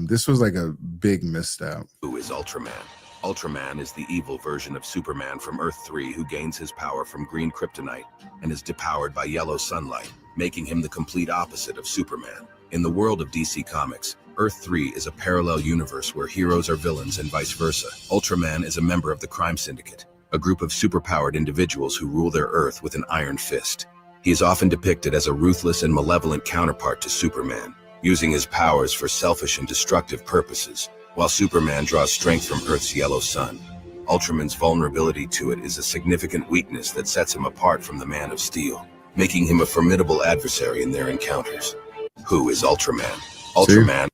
this was like a big misstep. Who is Ultraman? Ultraman is the evil version of Superman from Earth 3 who gains his power from green kryptonite and is depowered by yellow sunlight, making him the complete opposite of Superman. In the world of DC Comics, Earth 3 is a parallel universe where heroes are villains and vice versa. Ultraman is a member of the Crime Syndicate, a group of superpowered individuals who rule their Earth with an iron fist. He is often depicted as a ruthless and malevolent counterpart to Superman, using his powers for selfish and destructive purposes. While Superman draws strength from Earth's yellow sun, Ultraman's vulnerability to it is a significant weakness that sets him apart from the Man of Steel, making him a formidable adversary in their encounters. Who is Ultraman? Ultraman.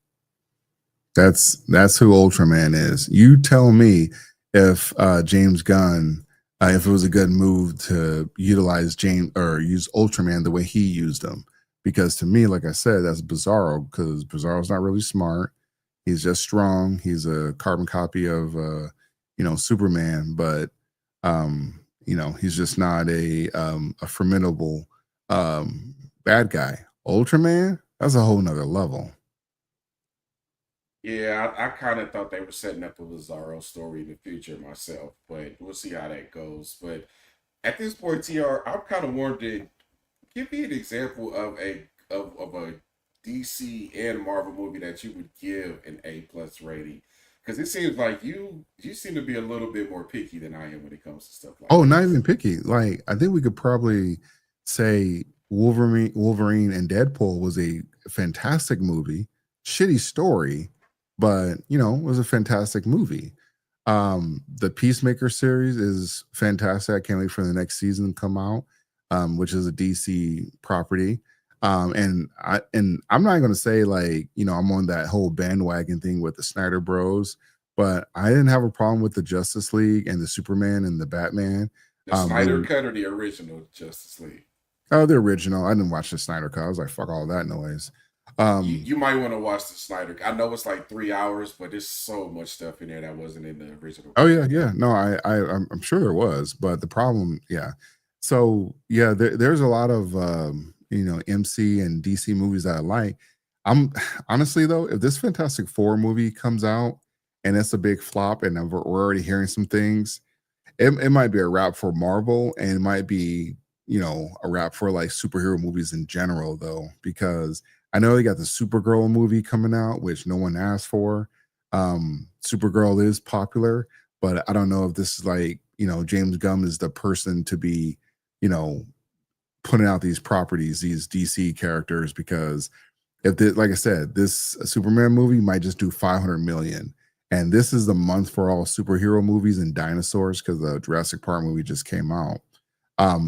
That's who Ultraman is. You tell me if James Gunn, if it was a good move to utilize use Ultraman the way he used him, because to me, like I said, that's Bizarro, because Bizarro's not really smart. He's just strong. He's a carbon copy of, Superman, but he's just not a formidable bad guy. Ultraman, that's a whole nother level. Yeah, I kind of thought they were setting up a Bizarro story in the future myself, but we'll see how that goes. But at this point, TR, I'm kind of wanting to give me an example of a DC and Marvel movie that you would give an A+ rating, because it seems like you seem to be a little bit more picky than I am when it comes to stuff like this. Not even picky. Like, I think we could probably say Wolverine and Deadpool was a fantastic movie, shitty story, but it was a fantastic movie. The Peacemaker series is fantastic. I can't wait for the next season to come out, which is a DC property. And I'm not going to say I'm on that whole bandwagon thing with the Snyder Bros, but I didn't have a problem with the Justice League and the Superman and the Batman. The Snyder Cut or the original Justice League? Oh, the original. I didn't watch the Snyder Cut. I was like, fuck all that noise. You might want to watch the Snyder. I know it's like 3 hours, but there's so much stuff in there that wasn't in the original. Oh yeah. No, I'm sure there was, but the problem, yeah. So yeah, there's a lot of MC and DC movies that I like. I'm honestly though, if this Fantastic Four movie comes out and it's a big flop, and we're already hearing some things, it might be a wrap for Marvel, and it might be a wrap for like superhero movies in general though, because I know they got the Supergirl movie coming out, which no one asked for. Supergirl is popular, but I don't know if this is like James Gunn is the person to be you know, putting out these properties, these DC characters, because if the, like I said, this Superman movie might just do 500 million. And this is the month for all superhero movies and dinosaurs because the Jurassic Park movie just came out.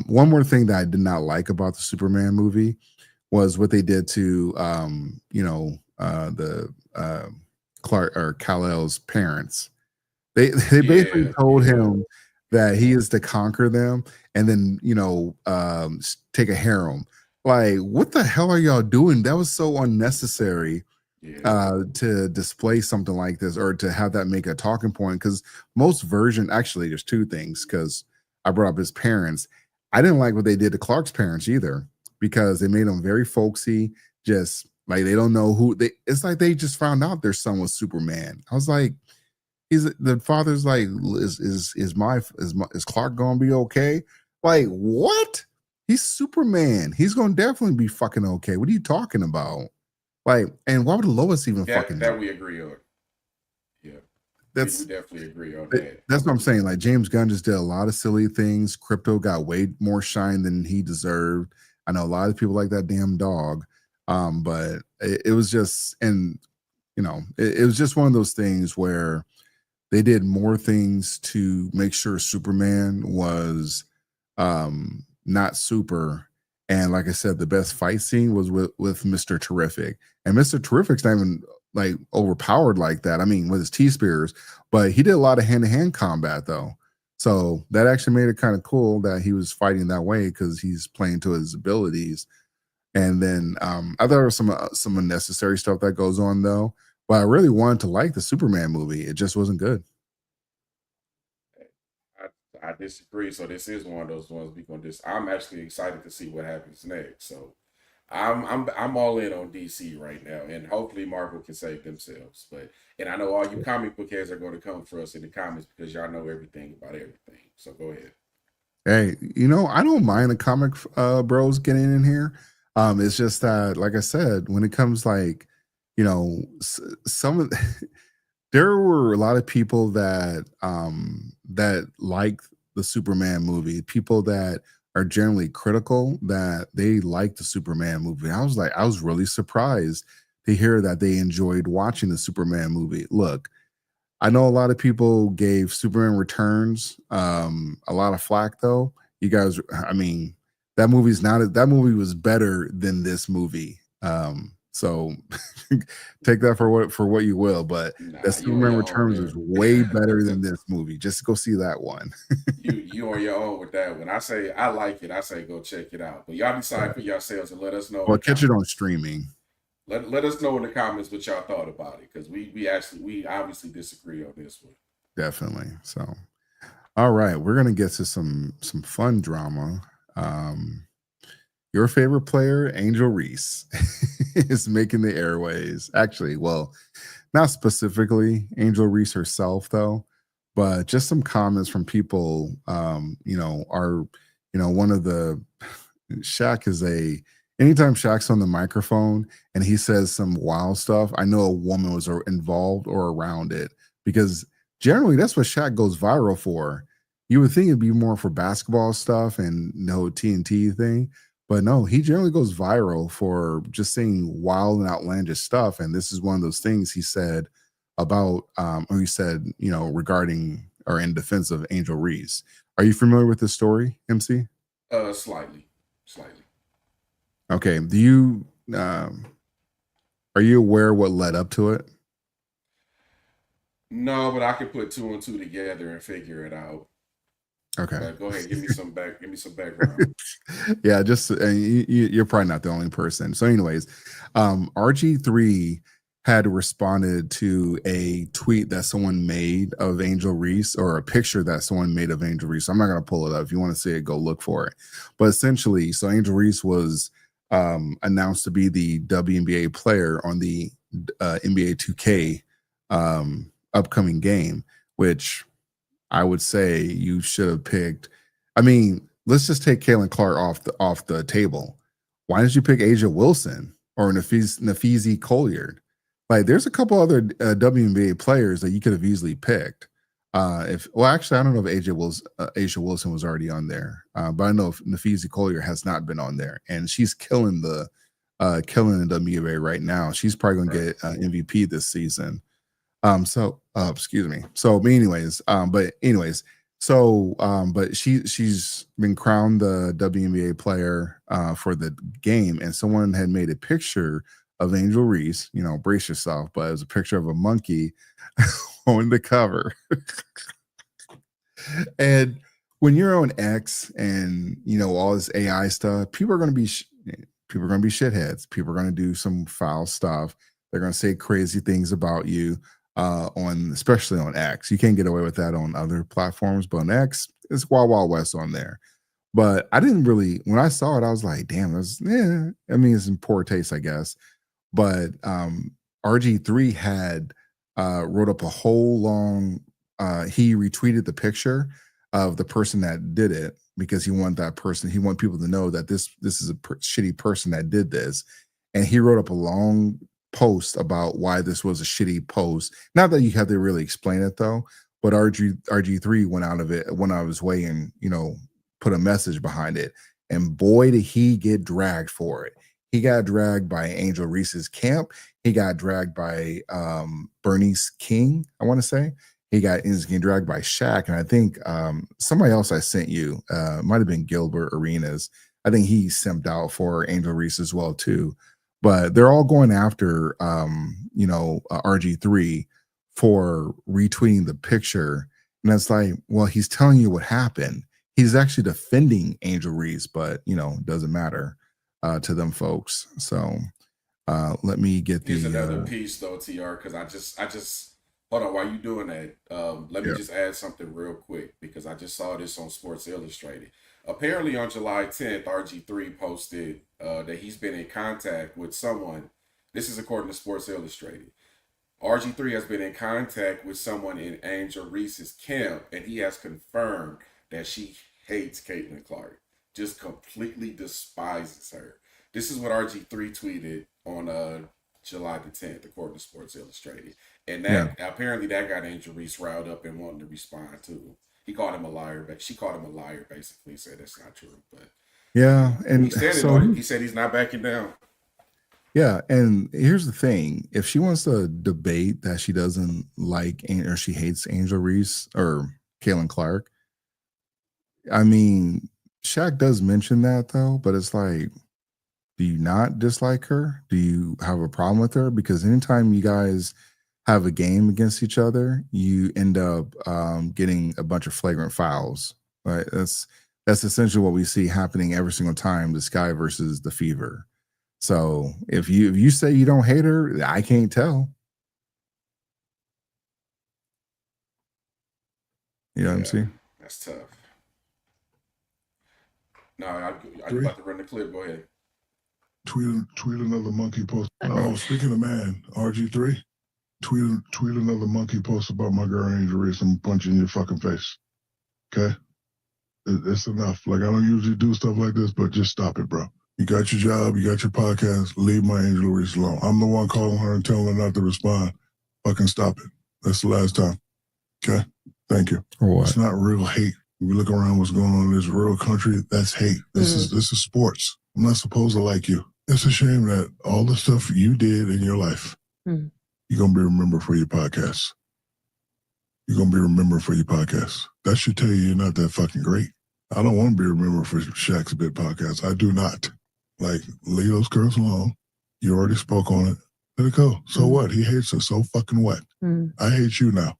One more thing that I did not like about the Superman movie was what they did to, the Clark or Kal-El's parents. They basically told him that he is to conquer them and then, take a harem. Like, what the hell are y'all doing? That was so unnecessary to display something like this or to have that make a talking point. Because most actually, there's two things. Because I brought up his parents. I didn't like what they did to Clark's parents either, because they made them very folksy. Just like they don't know who they. It's like they just found out their son was Superman. I was like, the father's like, is Clark gonna be okay? Like, what? He's Superman. He's gonna definitely be fucking okay. What are you talking about? Like, and why would Lois even fucking that we agree on? Yeah, we definitely agree on that. That's what I'm saying. Like, James Gunn just did a lot of silly things. Crypto got way more shine than he deserved. I know a lot of people like that damn dog, but it was just, and it was just one of those things where they did more things to make sure Superman was not super. And like I said, the best fight scene was with Mr. Terrific. And Mr. Terrific's not even like overpowered like that. I mean, with his T-spears, but he did a lot of hand-to-hand combat though. So that actually made it kind of cool that he was fighting that way because he's playing to his abilities. And then I thought there was some unnecessary stuff that goes on though. But I really wanted to like the Superman movie. It just wasn't good. I disagree. So this is one of those ones I'm actually excited to see what happens next. So I'm all in on DC right now, and hopefully Marvel can save themselves. And I know all you comic book heads are going to come for us in the comments because y'all know everything about everything. So go ahead. Hey, I don't mind the comic bros getting in here. It's just that, like I said, when it comes like, some of there were a lot of people that like the Superman movie, people that are generally critical that they like the Superman movie. I was really surprised to hear that they enjoyed watching the Superman movie. Look, I know a lot of people gave Superman Returns a lot of flack though. You guys, I mean, that movie was better than this movie. So take that for what you will, but that Superman Returns is way better than this movie. Just go see that one. you on your own with that one. I say I like it. I say go check it out. But y'all decide for yourselves and let us know. Well, catch it on streaming. Let us know in the comments what y'all thought about it, because we obviously disagree on this one. Definitely. So, all right, we're gonna get to some fun drama. Your favorite player, Angel Reese, is making the airways. Actually, well, not specifically Angel Reese herself, though, but just some comments from people. One of the Shaq is anytime Shaq's on the microphone and he says some wild stuff, I know a woman was involved or around it, because generally that's what Shaq goes viral for. You would think it'd be more for basketball stuff and no TNT thing. But no, he generally goes viral for just saying wild and outlandish stuff. And this is one of those things he said regarding or in defense of Angel Reese. Are you familiar with this story, MC? Slightly. Okay. Are you aware what led up to it? No, but I can put two and two together and figure it out. Okay. Go ahead. Give me some background. Yeah, you're probably not the only person. So anyways, RG3 had responded to a tweet that someone made of Angel Reese, or a picture that someone made of Angel Reese. I'm not going to pull it up. If you want to see it, go look for it. But essentially, so Angel Reese was announced to be the WNBA player on the NBA 2K upcoming game, which I would say you should have picked. I mean, let's just take Caitlin Clark off the table. Why didn't you pick Asia Wilson or Nafisi Colliard? Like, there's a couple other WNBA players that you could have easily picked. Actually, I don't know if Asia Wilson was already on there, but I know if Nafisi Collier has not been on there, and she's killing the WNBA right now. She's probably going to get MVP this season. Excuse me. But she's been crowned the WNBA player for the game, and someone had made a picture of Angel Reese. You know, brace yourself, but it was a picture of a monkey on the cover. And when you're on X and you know all this AI stuff, people are going to be shitheads. People are going to do some foul stuff. They're going to say crazy things about you. Especially on X. You can't get away with that on other platforms, but on X, it's Wild West on there. But I didn't really, when I saw it, I was like, damn, it's in poor taste, I guess. But RG3 had wrote up a whole long, he retweeted the picture of the person that did it because he wanted people to know that this is a shitty person that did this. And he wrote up a long post about why this was a shitty post. Not that you have to really explain it though, but RG3 went out of his way and, you know, put a message behind it. And boy, did he get dragged for it. He got dragged by Angel Reese's camp. He got dragged by Bernice King, I want to say. He's getting dragged by Shaq. And I think somebody else I sent you, might have been Gilbert Arenas. I think he simped out for Angel Reese as well too. But they're all going after, RG3 for retweeting the picture. And it's like, well, he's telling you what happened. He's actually defending Angel Reese, but, you know, doesn't matter to them folks. So let me get Here's another piece, though, TR, because I just hold on. While you doing that, let me just add something real quick because I just saw this on Sports Illustrated. Apparently on July 10th, RG3 posted that he's been in contact with someone. This is according to Sports Illustrated. RG3 has been in contact with someone in Angel Reese's camp, and he has confirmed that she hates Caitlin Clark, just completely despises her. This is what RG3 tweeted on July the 10th, according to Sports Illustrated. And that apparently that got Angel Reese riled up and wanting to respond to. He called him a liar, but she called him a liar, basically. He said that's not true. But yeah, and he said he said he's not backing down. Yeah, and here's the thing: if she wants to debate that she doesn't like or she hates Angel Reese or Caitlin Clark, I mean, Shaq does mention that though, but it's like, do you not dislike her? Do you have a problem with her? Because anytime you guys have a game against each other, you end up getting a bunch of flagrant fouls. Right? That's essentially what we see happening every single time. The Sky versus the Fever. So if you say you don't hate her, I can't tell. You know what I'm saying? That's tough. No, I'm about to run the clip. Go ahead. Tweet another monkey post. Oh, speaking of man, RG3, tweet another monkey post about my girl Angel Reese. I'm punching your fucking face. Okay? It's enough. Like, I don't usually do stuff like this, but just stop it, bro. You got your job, you got your podcast, leave my Angel Reese alone. I'm the one calling her and telling her not to respond. Fucking stop it. That's the last time. Okay? Thank you. What? It's not real hate. If you look around what's going on in this real country, that's hate. This is sports. I'm not supposed to like you. It's a shame that all the stuff you did in your life, you're going to be remembered for your podcast. You're going to be remembered for your podcast. That should tell you you're not that fucking great. I don't want to be remembered for Shaq's Bit podcast. I do not. Like, leave those girls alone. You already spoke on it. Let it go. So what? He hates her. So fucking what? I hate you now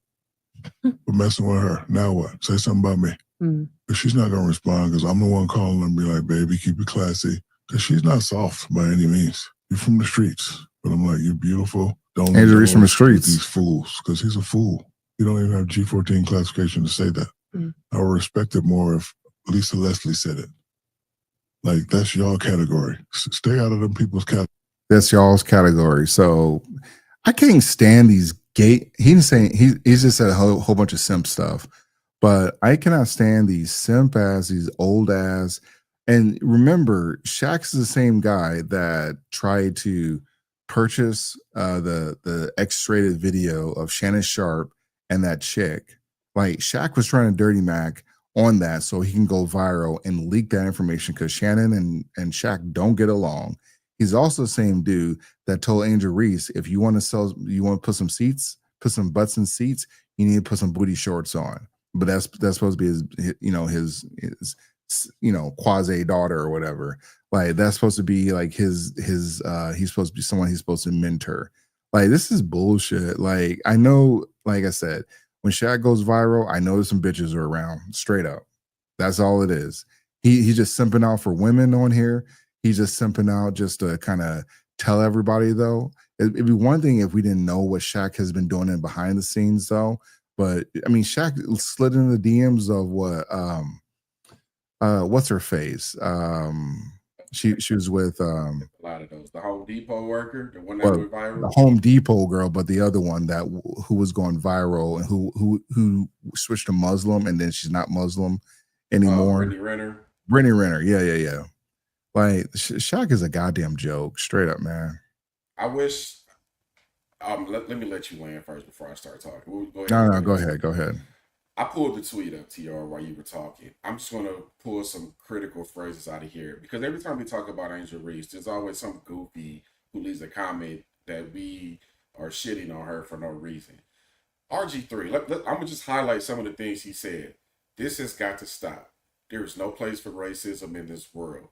for messing with her. Now what? Say something about me. But she's not going to respond because I'm the one calling her and be like, baby, keep it classy. Because she's not soft by any means. You're from the streets. But I'm like, you're beautiful. Don't Angel Reese from the streets. These fools, because he's a fool. You don't even have G14 classification to say that. I would respect it more if Lisa Leslie said it. Like, that's y'all category. Stay out of them people's category. That's y'all's category. So I can't stand these gay. He's just said a whole bunch of simp stuff, but I cannot stand these simp ass, these old ass. And remember, Shaq's the same guy that tried to purchase the X-rated video of Shannon Sharp and that chick. Like Shaq was trying to dirty Mac on that so he can go viral and leak that information because Shannon and Shaq don't get along. He's also the same dude that told Angel Reese, if you want to put some butts in seats, you need to put some booty shorts on. But that's supposed to be his quasi daughter or whatever. Like that's supposed to be like his he's supposed to be someone he's supposed to mentor. Like this is bullshit. Like I know, like I said, when Shaq goes viral, I know there's some bitches are around. Straight up, that's all it is. He's just simping out for women on here. He's just simping out just to kind of tell everybody, though. It'd be one thing if we didn't know what Shaq has been doing in behind the scenes, though. But I mean, Shaq slid in the DMs of what's her face? She was with a lot of those. The Home Depot worker, the one that went viral. The Home Depot girl, but the other one who was going viral and who switched to Muslim and then she's not Muslim anymore. Brittany Renner. Yeah. Like Shaq is a goddamn joke, straight up, man. I wish. Let me let you land first before I start talking. Go ahead. I pulled the tweet up, TR, while you were talking. I'm just gonna pull some critical phrases out of here because every time we talk about Angel Reese, there's always some goofy who leaves a comment that we are shitting on her for no reason. RG3, I'm gonna just highlight some of the things he said. This has got to stop. There is no place for racism in this world.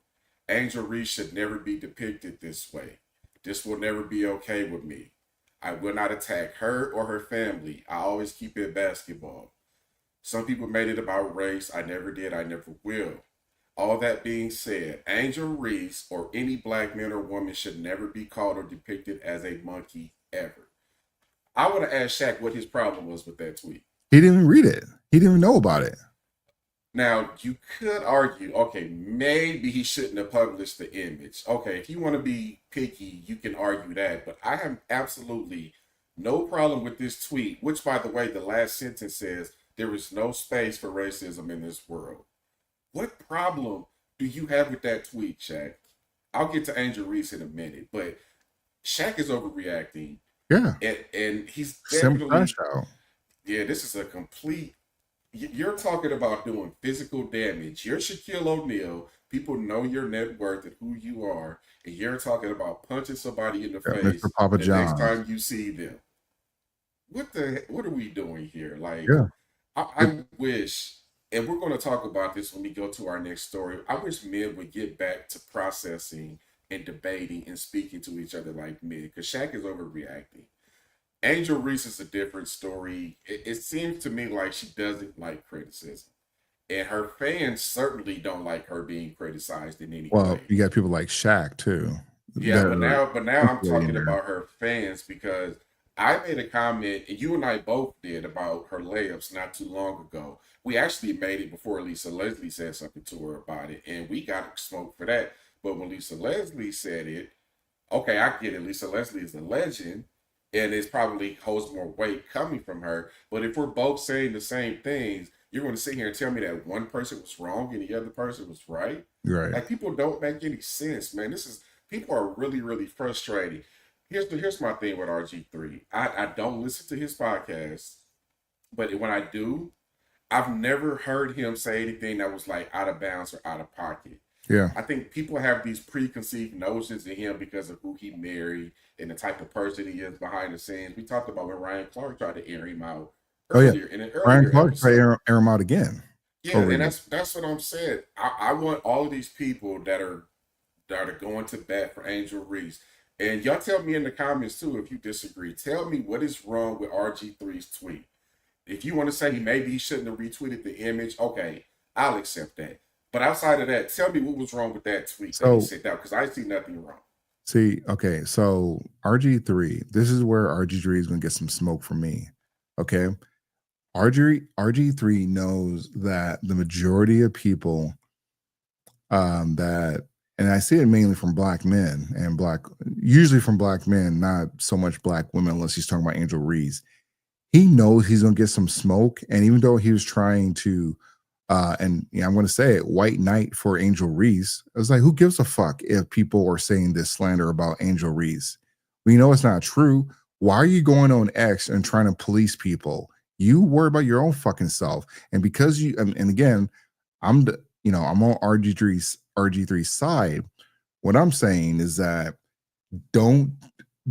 Angel Reese should never be depicted this way. This will never be okay with me. I will not attack her or her family. I always keep it basketball. Some people made it about race. I never did. I never will. All that being said, Angel Reese or any black man or woman should never be called or depicted as a monkey ever. I would have asked Shaq what his problem was with that tweet. He didn't even read it. He didn't even know about it. Now, you could argue, okay, maybe he shouldn't have published the image. Okay, if you want to be picky, you can argue that. But I have absolutely no problem with this tweet, which, by the way, the last sentence says, there is no space for racism in this world. What problem do you have with that tweet, Shaq? I'll get to Angel Reese in a minute, but Shaq is overreacting. Yeah. And he's definitely... out. Yeah, this is a complete... You're talking about doing physical damage. You're Shaquille O'Neal. People know your net worth and who you are. And you're talking about punching somebody in the face Mr. Papa the John. next time you see them. What are we doing here? Like, yeah. I wish, and we're going to talk about this when we go to our next story. I wish men would get back to processing and debating and speaking to each other like men, because Shaq is overreacting. Angel Reese is a different story. It seems to me like she doesn't like criticism, and her fans certainly don't like her being criticized in any way. You got people like Shaq too. Yeah, but now I'm talking about her fans because I made a comment, and you and I both did, about her layups not too long ago. We actually made it before Lisa Leslie said something to her about it, and we got smoked for that. But when Lisa Leslie said it, okay, I get it. Lisa Leslie is a legend, and it's probably holds more weight coming from her. But if we're both saying the same things, you're going to sit here and tell me that one person was wrong and the other person was right? Right. Like, people don't make any sense, man. People are really, really frustrated. Here's my thing with RG3. I don't listen to his podcast, but when I do, I've never heard him say anything that was like out of bounds or out of pocket. Yeah. I think people have these preconceived notions of him because of who he married and the type of person he is behind the scenes. We talked about when Ryan Clark tried to air him out earlier. In an earlier Ryan Clark episode. tried to air him out again. Yeah, and that's what I'm saying. I want all of these people that are going to bat for Angel Reese. And y'all tell me in the comments too if you disagree. Tell me what is wrong with RG3's tweet. If you want to say maybe he shouldn't have retweeted the image, okay, I'll accept that. But outside of that, tell me what was wrong with that tweet that he sent out, because I see nothing wrong. See, okay, so RG3, this is where RG3 is going to get some smoke from me. Okay, RG3 knows that the majority of people that, and I see it mainly from black men and usually from black men, not so much black women, unless he's talking about Angel Reese. He knows he's going to get some smoke. And even though he was trying to, I'm going to say it, white knight for Angel Reese, I was like, who gives a fuck if people are saying this slander about Angel Reese? We know it's not true. Why are you going on X and trying to police people? You worry about your own fucking self. And because you and again, I'm I'm on RG3's side. What I'm saying is that don't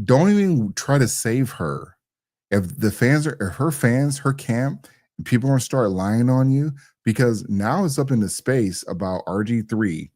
even try to save her. If the fans are if her fans, her camp, people are gonna start lying on you because now it's up in the space about RG3.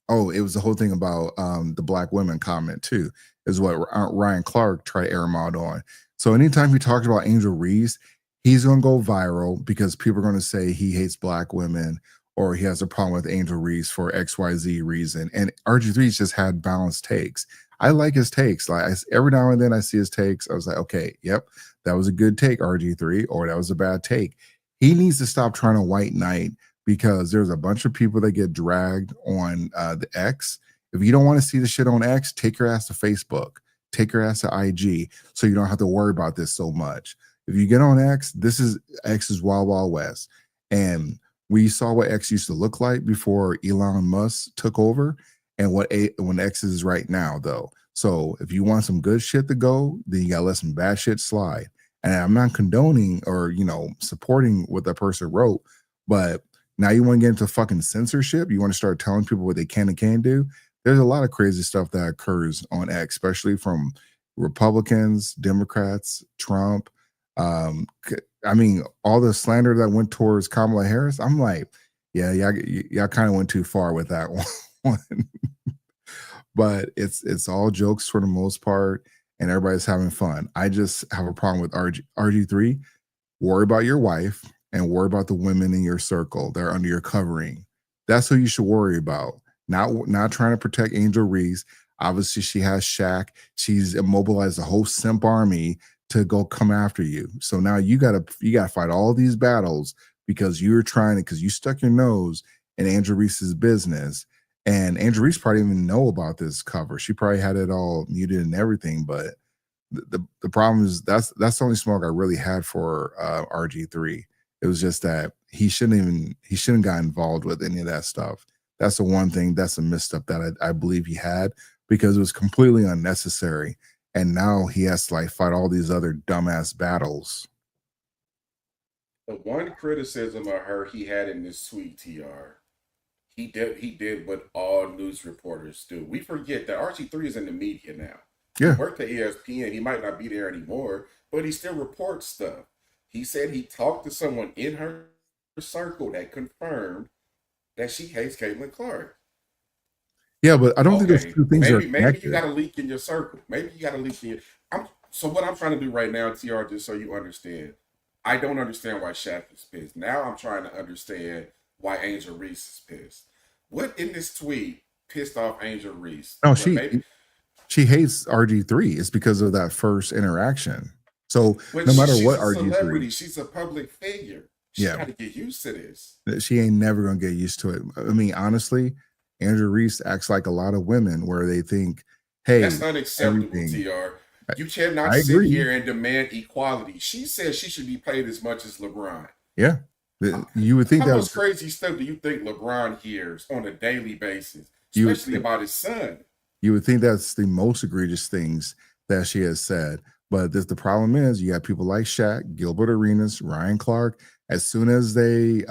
Oh, it was the whole thing about the black women comment too, is what Ryan Clark tried to air him out on. So anytime he talks about Angel Reese, he's gonna go viral because people are gonna say he hates black women or he has a problem with Angel Reese for XYZ reason. And RG3's just had balanced takes. I like his takes. Like every now and then I see his takes. I was like, okay, yep, that was a good take, RG3, or that was a bad take. He needs to stop trying to white knight because there's a bunch of people that get dragged on the X. If you don't want to see the shit on X, take your ass to Facebook, take your ass to IG, so you don't have to worry about this so much. If you get on X, X is Wild Wild West. And we saw what X used to look like before Elon Musk took over and when X is right now, though. So if you want some good shit to go, then you gotta let some bad shit slide. And I'm not condoning or supporting what that person wrote, but now you want to get into fucking censorship. You want to start telling people what they can and can't do. There's a lot of crazy stuff that occurs on X, especially from Republicans, Democrats, Trump. I mean, all the slander that went towards Kamala Harris, I'm like, yeah, y'all kind of went too far with that one. But it's all jokes for the most part, and everybody's having fun. I just have a problem with RG3. Worry about your wife and worry about the women in your circle that are under your covering. That's who you should worry about. Not trying to protect Angel Reese. Obviously, she has Shaq. She's immobilized the whole simp army to go come after you. So now you gotta fight all these battles because because you stuck your nose in Angel Reese's business. And Angel Reese probably didn't even know about this cover. She probably had it all muted and everything. But the problem is that's the only smoke I really had for RG3. It was just that he shouldn't got involved with any of that stuff. That's the one thing that's a misstep that I believe he had because it was completely unnecessary. And now he has to fight all these other dumbass battles. The one criticism of her he had in this tweet, TR, he did what all news reporters do. We forget that RG3 is in the media now. Yeah. He worked at ESPN. He might not be there anymore, but he still reports stuff. He said he talked to someone in her circle that confirmed that she hates Caitlin Clark. Yeah, but I don't think those two things are Maybe connected. you got a leak in your circle. Maybe you got a leak in your... So what I'm trying to do right now, TR, just so you understand, I don't understand why Shaq is pissed. Now I'm trying to understand why Angel Reese is pissed. What in this tweet pissed off Angel Reese? No, she hates RG3. It's because of that first interaction. So no matter what RG3, she's a public figure. She got to get used to this. She ain't never gonna get used to it. I mean, honestly, Angel Reese acts like a lot of women where they think, hey, that's unacceptable, TR. You cannot sit here and demand equality. She says she should be paid as much as LeBron. Yeah. You would think how much crazy stuff do you think LeBron hears on a daily basis, especially about his son? You would think that's the most egregious things that she has said. But the problem is you have people like Shaq, Gilbert Arenas, Ryan Clark. As soon as they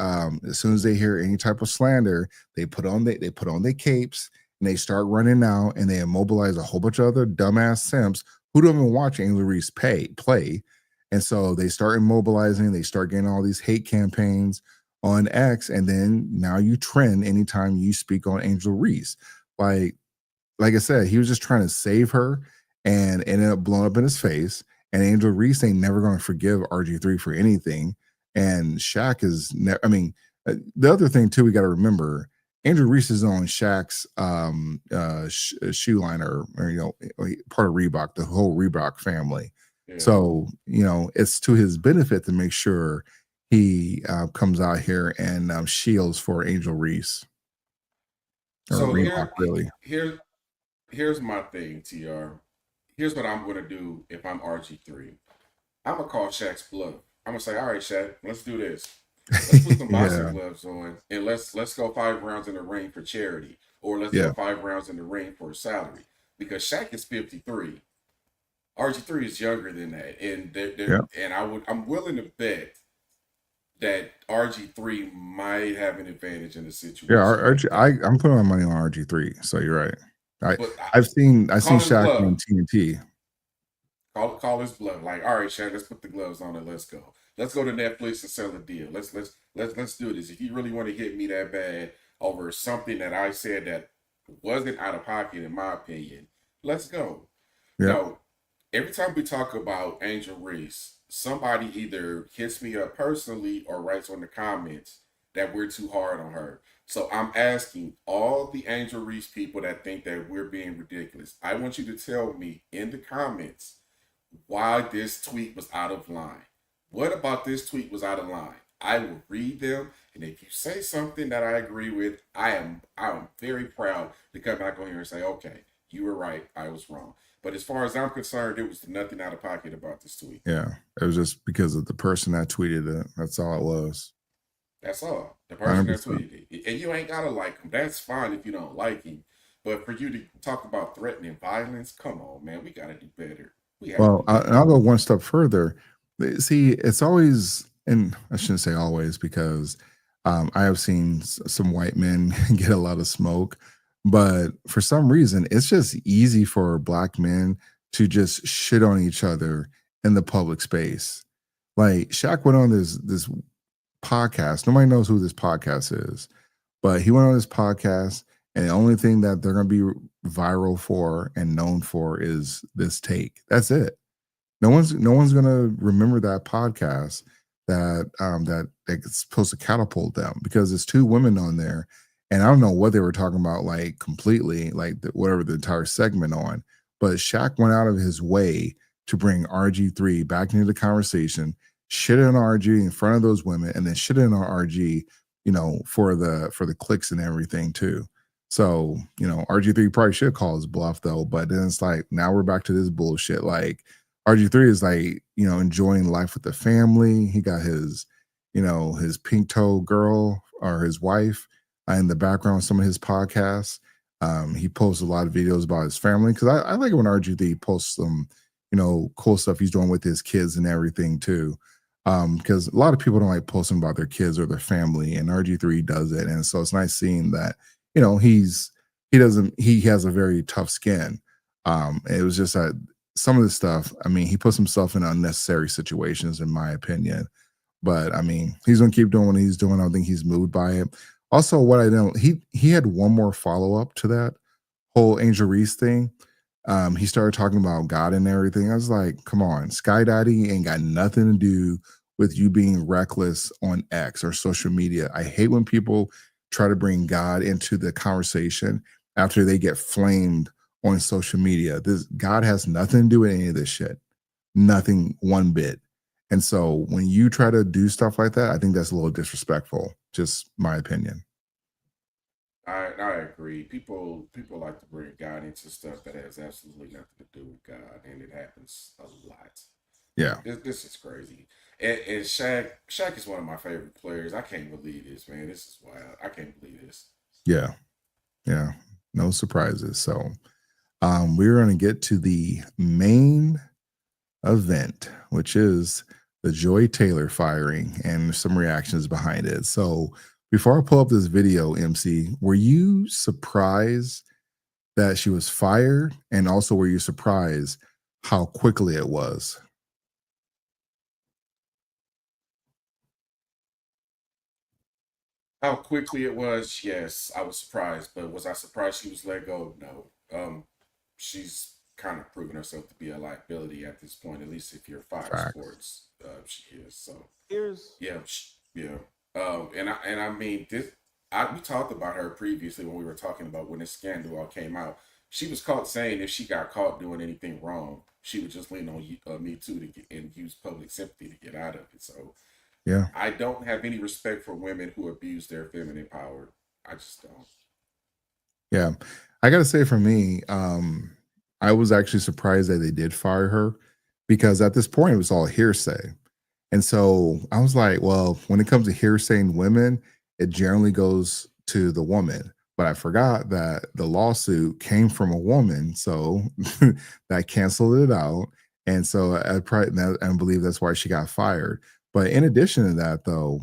hear any type of slander, they put on their capes and they start running out and they immobilize a whole bunch of other dumbass simps who don't even watch Angel Reese play. And so they start immobilizing, they start getting all these hate campaigns on X, and then now you trend anytime you speak on Angel Reese. Like I said, he was just trying to save her and ended up blowing up in his face. And Angel Reese ain't never going to forgive RG3 for anything. And Shaq is the other thing too, we got to remember, Angel Reese is on Shaq's shoe liner, or part of Reebok, the whole Reebok family. Yeah. So it's to his benefit to make sure he comes out here and shields for Angel Reese. So Reebok, really. Here's my thing, TR. Here's what I'm gonna do if I'm RG3. I'm gonna call Shaq's bluff. I'm gonna say, all right, Shaq, let's do this. Let's put some boxing gloves on and let's go 5 rounds in the ring for charity, or let's go 5 rounds in the ring for a salary, because Shaq is 53. RG3 is younger than that, and Yeah. and I'm willing to bet that RG3 might have an advantage in the situation. Yeah, like that. I'm putting my money on RG3. So you're right. But I've seen call his Shaq bluff. on TNT. Call his bluff. Like, all right, Shaq, let's put the gloves on and let's go. Let's go to Netflix and sell a deal. Let's do this. If you really want to hit me that bad over something that I said that wasn't out of pocket, in my opinion, let's go. Yeah. No, every time we talk about Angel Reese, somebody either hits me up personally or writes on the comments that we're too hard on her. So I'm asking all the Angel Reese people that think that we're being ridiculous. I want you to tell me in the comments why this tweet was out of line. What about this tweet was out of line? I will read them, and if you say something that I agree with, I am very proud to come back on here and say, okay, you were right, I was wrong. But as far as I'm concerned, there was nothing out of pocket about this tweet. Yeah. It was just because of the person that tweeted it. That's all it was. That's all. The person that 100%. tweeted it. And you ain't gotta like him. That's fine if you don't like him. But for you to talk about threatening violence, come on, man. We gotta do better. Well, I'll go one step further. See, it's always, and I shouldn't say always, because I have seen some white men get a lot of smoke, but for some reason, it's just easy for black men to just shit on each other in the public space. Like Shaq went on this podcast. Nobody knows who this podcast is, but he went on this podcast, and the only thing that they're going to be viral for and known for is this take. That's it. No one's going to remember that podcast that's supposed to catapult them, because there's two women on there, and I don't know what they were talking about, like completely, like whatever the entire segment on. But Shaq went out of his way to bring RG3 back into the conversation, shit on RG in front of those women, and then shit on RG, for the clicks and everything too. So, RG3 probably should call his bluff though, but then it's like, now we're back to this bullshit. Like RG3 is like, enjoying life with the family. He got his pink toe girl or his wife in the background of some of his podcasts. He posts a lot of videos about his family, because I like it when RG3 posts some, cool stuff he's doing with his kids and everything too. Because a lot of people don't like posting about their kids or their family, and RG3 does it. And so it's nice seeing that, he has a very tough skin. It was just that some of the stuff, he puts himself in unnecessary situations, in my opinion. But he's gonna keep doing what he's doing. I don't think he's moved by it. Also, what I know, he had one more follow-up to that whole Angel Reese thing. He started talking about God and everything. I was like, come on, Sky Daddy ain't got nothing to do with you being reckless on X or social media. I hate when people try to bring God into the conversation after they get flamed on social media. God has nothing to do with any of this shit. Nothing, one bit. And so when you try to do stuff like that, I think that's a little disrespectful. Just my opinion. I agree. People like to bring God into stuff that has absolutely nothing to do with God, and it happens a lot. Yeah. This is crazy. And Shaq is one of my favorite players. I can't believe this, man. This is wild. I can't believe this. Yeah. Yeah. No surprises. So we're going to get to the main event, which is the Joy Taylor firing and some reactions behind it. So before I pull up this video, MC, were you surprised that she was fired? And also, were you surprised how quickly it was? How quickly it was, yes, I was surprised. But was I surprised she was let go? No. She's kind of proven herself to be a liability at this point, at least if you're Fox Sports. She is. So yeah. We talked about her previously when we were talking about when this scandal all came out. She was caught saying if she got caught doing anything wrong, she would just lean on Me Too and use public sympathy to get out of it. So yeah, I don't have any respect for women who abuse their feminine power. I just don't. Yeah, I gotta say, for me, I was actually surprised that they did fire her, because at this point it was all hearsay. And so I was like, well, when it comes to hearsaying women, it generally goes to the woman. But I forgot that the lawsuit came from a woman, so that canceled it out. And so I believe that's why she got fired. But in addition to that, though,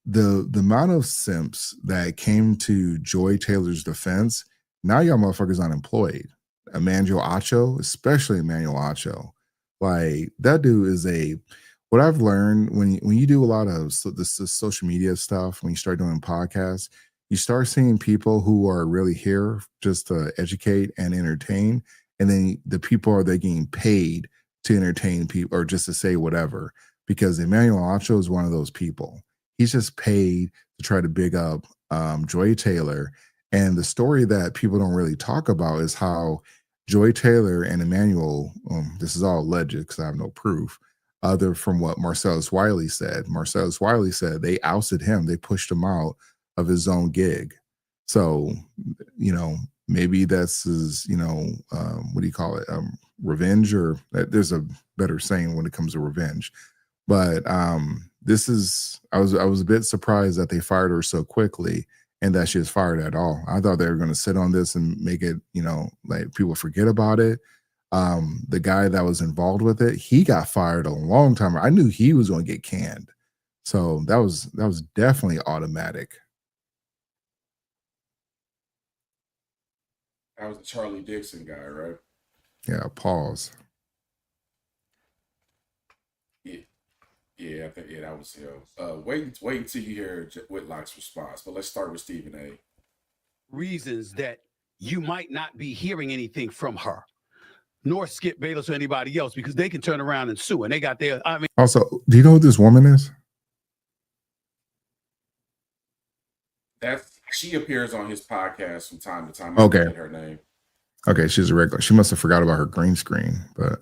the amount of simps that came to Joy Taylor's defense, now y'all motherfuckers unemployed. Emmanuel Acho, especially Emmanuel Acho. Like, that dude is what I've learned when you do a lot of this social media stuff, when you start doing podcasts, you start seeing people who are really here just to educate and entertain. And then the people are they getting paid to entertain people or just to say whatever, because Emmanuel Acho is one of those people. He's just paid to try to big up Joy Taylor. And the story that people don't really talk about is how Joy Taylor and Emmanuel, this is all alleged because I have no proof, other from what Marcellus Wiley said. Marcellus Wiley said they ousted him. They pushed him out of his own gig. So, maybe that's his, what do you call it? Revenge, or there's a better saying when it comes to revenge. But I was a bit surprised that they fired her so quickly and that she was fired at all. I thought they were going to sit on this and make it, like people forget about it. The guy that was involved with it, he got fired a long time. I knew he was going to get canned. So that was definitely automatic. That was the Charlie Dixon guy, right? Yeah, pause. Yeah, I think that was him. Wait until you hear Whitlock's response. But let's start with Stephen A. Reasons that you might not be hearing anything from her, nor Skip Bayless or anybody else, because they can turn around and sue, and they got their. Also, do you know who this woman is? She appears on his podcast from time to time. Okay. I forget her name. Okay, she's a regular. She must have forgot about her green screen, but.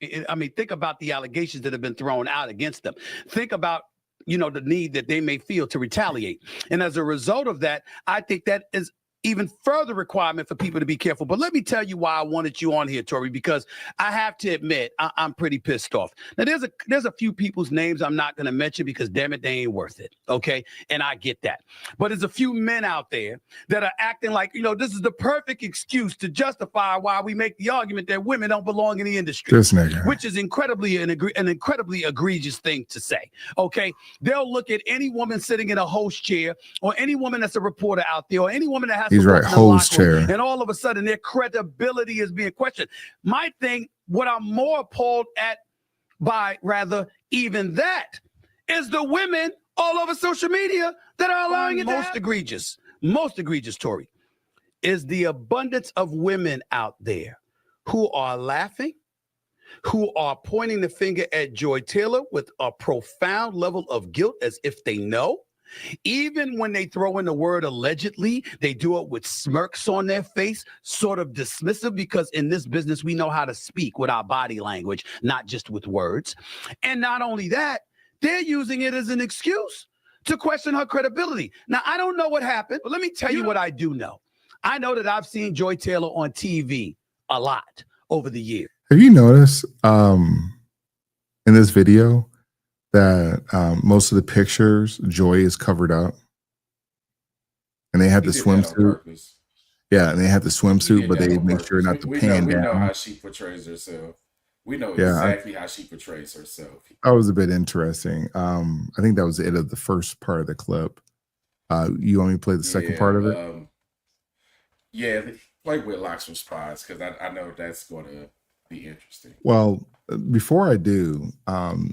Think about the allegations that have been thrown out against them. Think about, the need that they may feel to retaliate. And as a result of that, I think that is even further requirement for people to be careful. But let me tell you why I wanted you on here, Tori, because I have to admit, I'm pretty pissed off. Now, there's a few people's names I'm not going to mention because, damn it, they ain't worth it, okay? And I get that. But there's a few men out there that are acting like, this is the perfect excuse to justify why we make the argument that women don't belong in the industry. This nigga. Which is an incredibly egregious thing to say, okay? They'll look at any woman sitting in a host chair or any woman that's a reporter out there or any woman that has He's right, host chair. And all of a sudden their credibility is being questioned. My thing, what I'm more appalled at by rather even that is the women all over social media that are allowing it most egregious, Tori, is the abundance of women out there who are laughing, who are pointing the finger at Joy Taylor with a profound level of guilt as if they know. Even when they throw in the word allegedly, they do it with smirks on their face, sort of dismissive, because in this business, we know how to speak with our body language, not just with words. And not only that, they're using it as an excuse to question her credibility. Now, I don't know what happened, but let me tell you what I do know. I know that I've seen Joy Taylor on TV a lot over the years. Have you noticed in this video that most of the pictures, Joy is covered up, and they had the swimsuit. Yeah, and they had the swimsuit, but they make sure not to pan down. We know how she portrays herself. We know exactly how she portrays herself. That was a bit interesting. I think that was it of the first part of the clip. You want me to play the second part of it? Yeah, play Whitlock's response because I know that's going to be interesting. Well, before I do,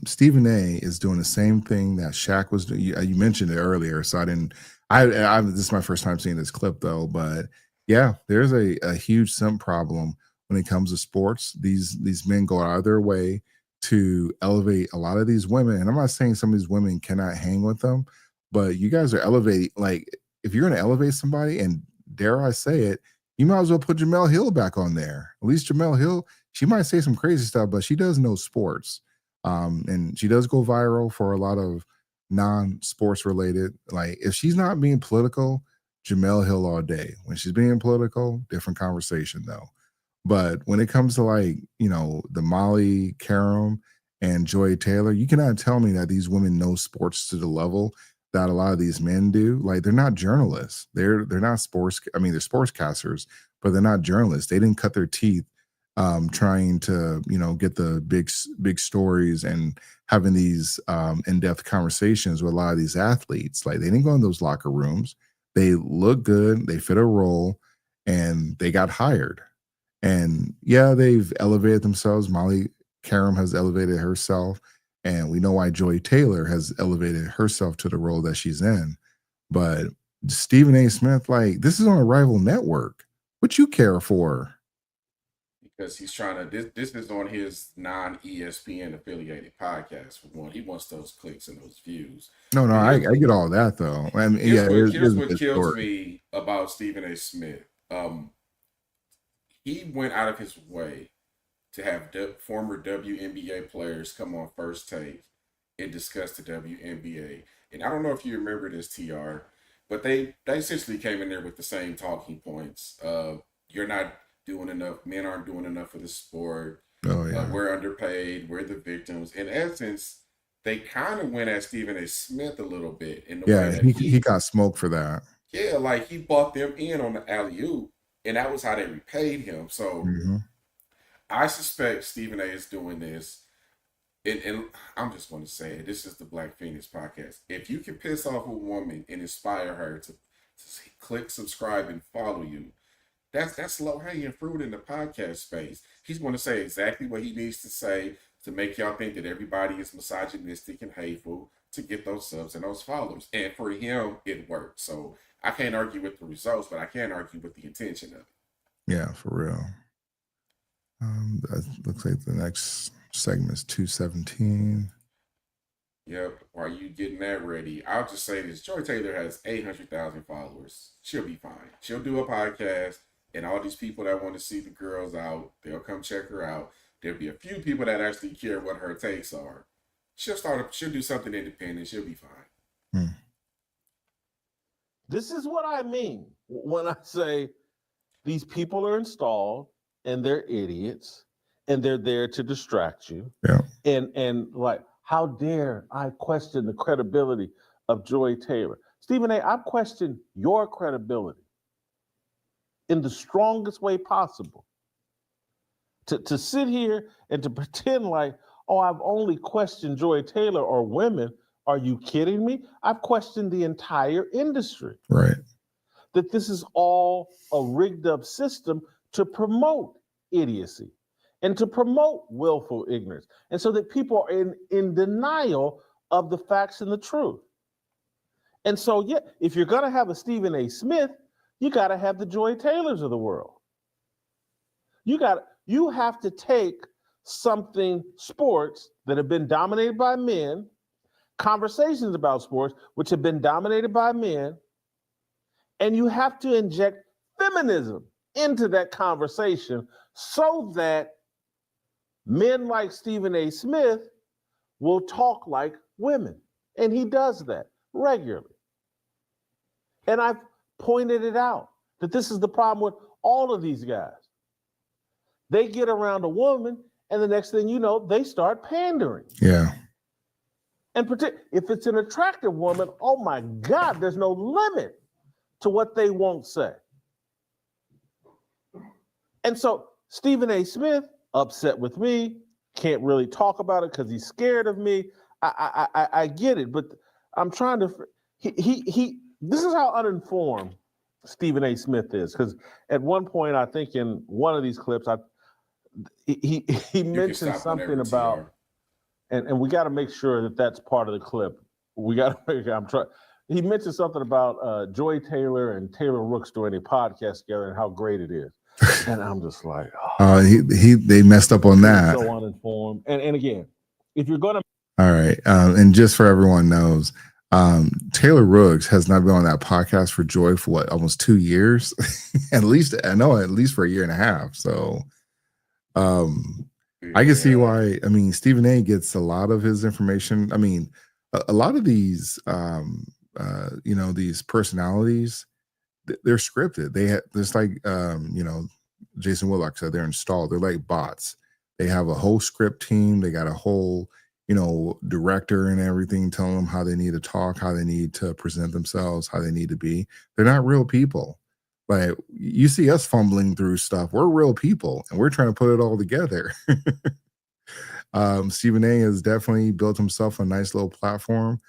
Stephen A is doing the same thing that Shaq was doing. You mentioned it earlier, so I didn't. This is my first time seeing this clip though, but yeah, there's a huge simp problem when it comes to sports. These men go out of their way to elevate a lot of these women, and I'm not saying some of these women cannot hang with them, but you guys are elevating. Like, if you're going to elevate somebody, and dare I say it, you might as well put Jemele Hill back on there. At least Jemele Hill, she might say some crazy stuff, but she does know sports. And she does go viral for a lot of non-sports related. Like, if she's not being political, Jemele Hill all day. When she's being political, different conversation though. But when it comes to, like, the Molly Karam and Joy Taylor, you cannot tell me that these women know sports to the level that a lot of these men do. Like, they're not journalists. They're not sports. I mean, they're sportscasters, but they're not journalists. They didn't cut their teeth trying to, get the big stories and having these in-depth conversations with a lot of these athletes. Like, they didn't go in those locker rooms. They look good, they fit a role, and they got hired. And yeah, they've elevated themselves. Molly Karam has elevated herself, and we know why Joy Taylor has elevated herself to the role that she's in. But Stephen A. Smith, like, this is on a rival network. What you care for? Because he's trying to, this is on his non-ESPN affiliated podcast. For one, he wants those clicks and those views. No, I get all that though. I mean, here's what kills me about Stephen A. Smith. He went out of his way to have former WNBA players come on First Take and discuss the WNBA. And I don't know if you remember this, TR, but they essentially came in there with the same talking points. You're not doing enough. Men aren't doing enough for the sport. Oh, yeah. We're underpaid. We're the victims. In essence, they kind of went at Stephen A. Smith a little bit. In the way that he got smoked for that. Yeah, like he bought them in on the alley-oop, and that was how they repaid him. So I suspect Stephen A. is doing this. And I'm just going to say it. This is the Black Phoenix podcast. If you can piss off a woman and inspire her to click, subscribe, and follow you, that's low-hanging fruit in the podcast space. He's going to say exactly what he needs to say to make y'all think that everybody is misogynistic and hateful to get those subs and those followers. And for him, it worked. So I can't argue with the results, but I can argue with the intention of it. Yeah, for real. That looks like the next segment is 217. Yep. While you getting that ready, I'll just say this. Joy Taylor has 800,000 followers. She'll be fine. She'll do a podcast, and all these people that want to see the girls out, they'll come check her out. There'll be a few people that actually care what her takes are. She'll do something independent. She'll be fine. This is what I mean when I say these people are installed and they're idiots and they're there to distract you. Yeah. And like, how dare I question the credibility of Joy Taylor? Stephen A., I question your credibility in the strongest way possible. To sit here and to pretend like, oh, I've only questioned Joy Taylor or women. Are you kidding me? I've questioned the entire industry. Right. That this is all a rigged up system to promote idiocy and to promote willful ignorance. And so that people are in denial of the facts and the truth. And so, yeah, if you're going to have a Stephen A. Smith, you got to have the Joy Taylors of the world. You have to take something, sports that have been dominated by men, conversations about sports which have been dominated by men, and you have to inject feminism into that conversation so that men like Stephen A. Smith will talk like women. And he does that regularly. And I've pointed it out that this is the problem with all of these guys. They get around a woman, and the next thing you know, they start pandering. Yeah. And if it's an attractive woman, oh my God, there's no limit to what they won't say. And so Stephen A. Smith, upset with me, can't really talk about it because he's scared of me. I get it, but I'm trying to. This is how uninformed Stephen A. Smith is. Because at one point, I think in one of these clips, he mentioned something about, and we got to make sure that that's part of the clip. We got to. He mentioned something about Joy Taylor and Taylor Rooks doing a podcast together and how great it is. And I'm just like, they messed up on that. So uninformed. And again, if you're going to. All right. And just for everyone knows, Taylor Rooks has not been on that podcast for Joy for what, almost 2 years? at least for a year and a half. So I can see why. I mean, Stephen A. gets a lot of his information. I mean, a lot of these, these personalities, they're scripted. There's like, Jason Whitlock said, they're installed. They're like bots. They have a whole script team. They got a whole, director and everything telling them how they need to talk, how they need to present themselves, how they need to be. They're not real people. Like you see us fumbling through stuff. We're real people and we're trying to put it all together. Stephen A has definitely built himself a nice little platform.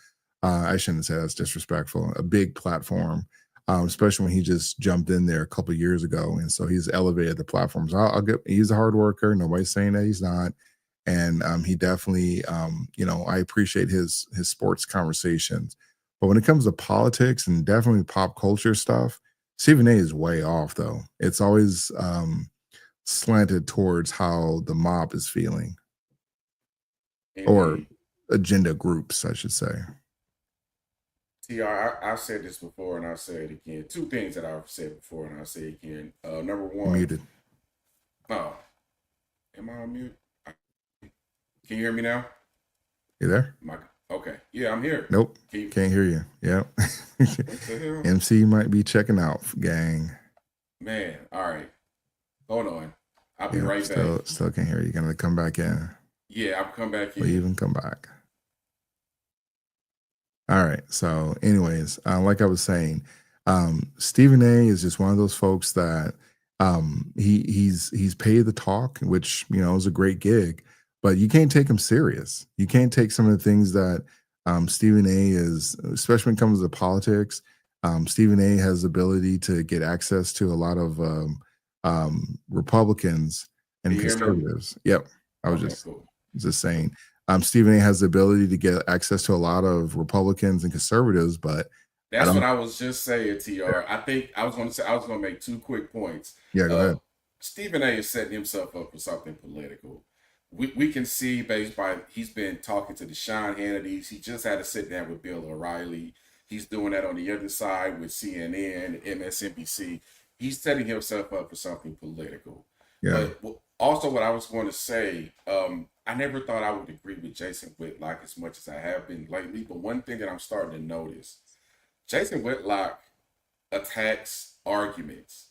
I shouldn't say that's disrespectful, a big platform, especially when he just jumped in there a couple of years ago. And so he's elevated the platforms. He's a hard worker. Nobody's saying that he's not. And he definitely, I appreciate his sports conversations. But when it comes to politics and definitely pop culture stuff, Stephen A is way off, though. It's always slanted towards how the mob is feeling, or agenda groups, I should say. TR, I've said this before and I'll say it again. Two things that I've said before and I'll say it again. Number one. Muted. Oh, am I on mute? Can you hear me now? You there? Okay. Yeah, I'm here. Nope. Can't hear you. Yep. What the hell? MC might be checking out, gang. Man, all right. Hold on. I'll be right back. Still can't hear you. Gonna come back in. Yeah, I'll come back in. Leave and come back. All right. So, anyways, like I was saying, Stephen A is just one of those folks that he's paid the talk, which is a great gig, but you can't take him serious. You can't take some of the things that Stephen A is, especially when it comes to politics. Stephen A has the ability to get access to a lot of Republicans and conservatives. Yep. I was just saying. Stephen A has the ability to get access to a lot of Republicans and conservatives, but that's what I was just saying, TR. I think I was going to make two quick points. Yeah, go ahead. Stephen A is setting himself up for something political. We can see based by he's been talking to the Sean Hannitys. He just had to sit down with Bill O'Reilly. He's doing that on the other side with CNN, MSNBC. He's setting himself up for something political. Yeah. But also, what I was going to say, I never thought I would agree with Jason Whitlock as much as I have been lately. But one thing that I'm starting to notice, Jason Whitlock attacks arguments.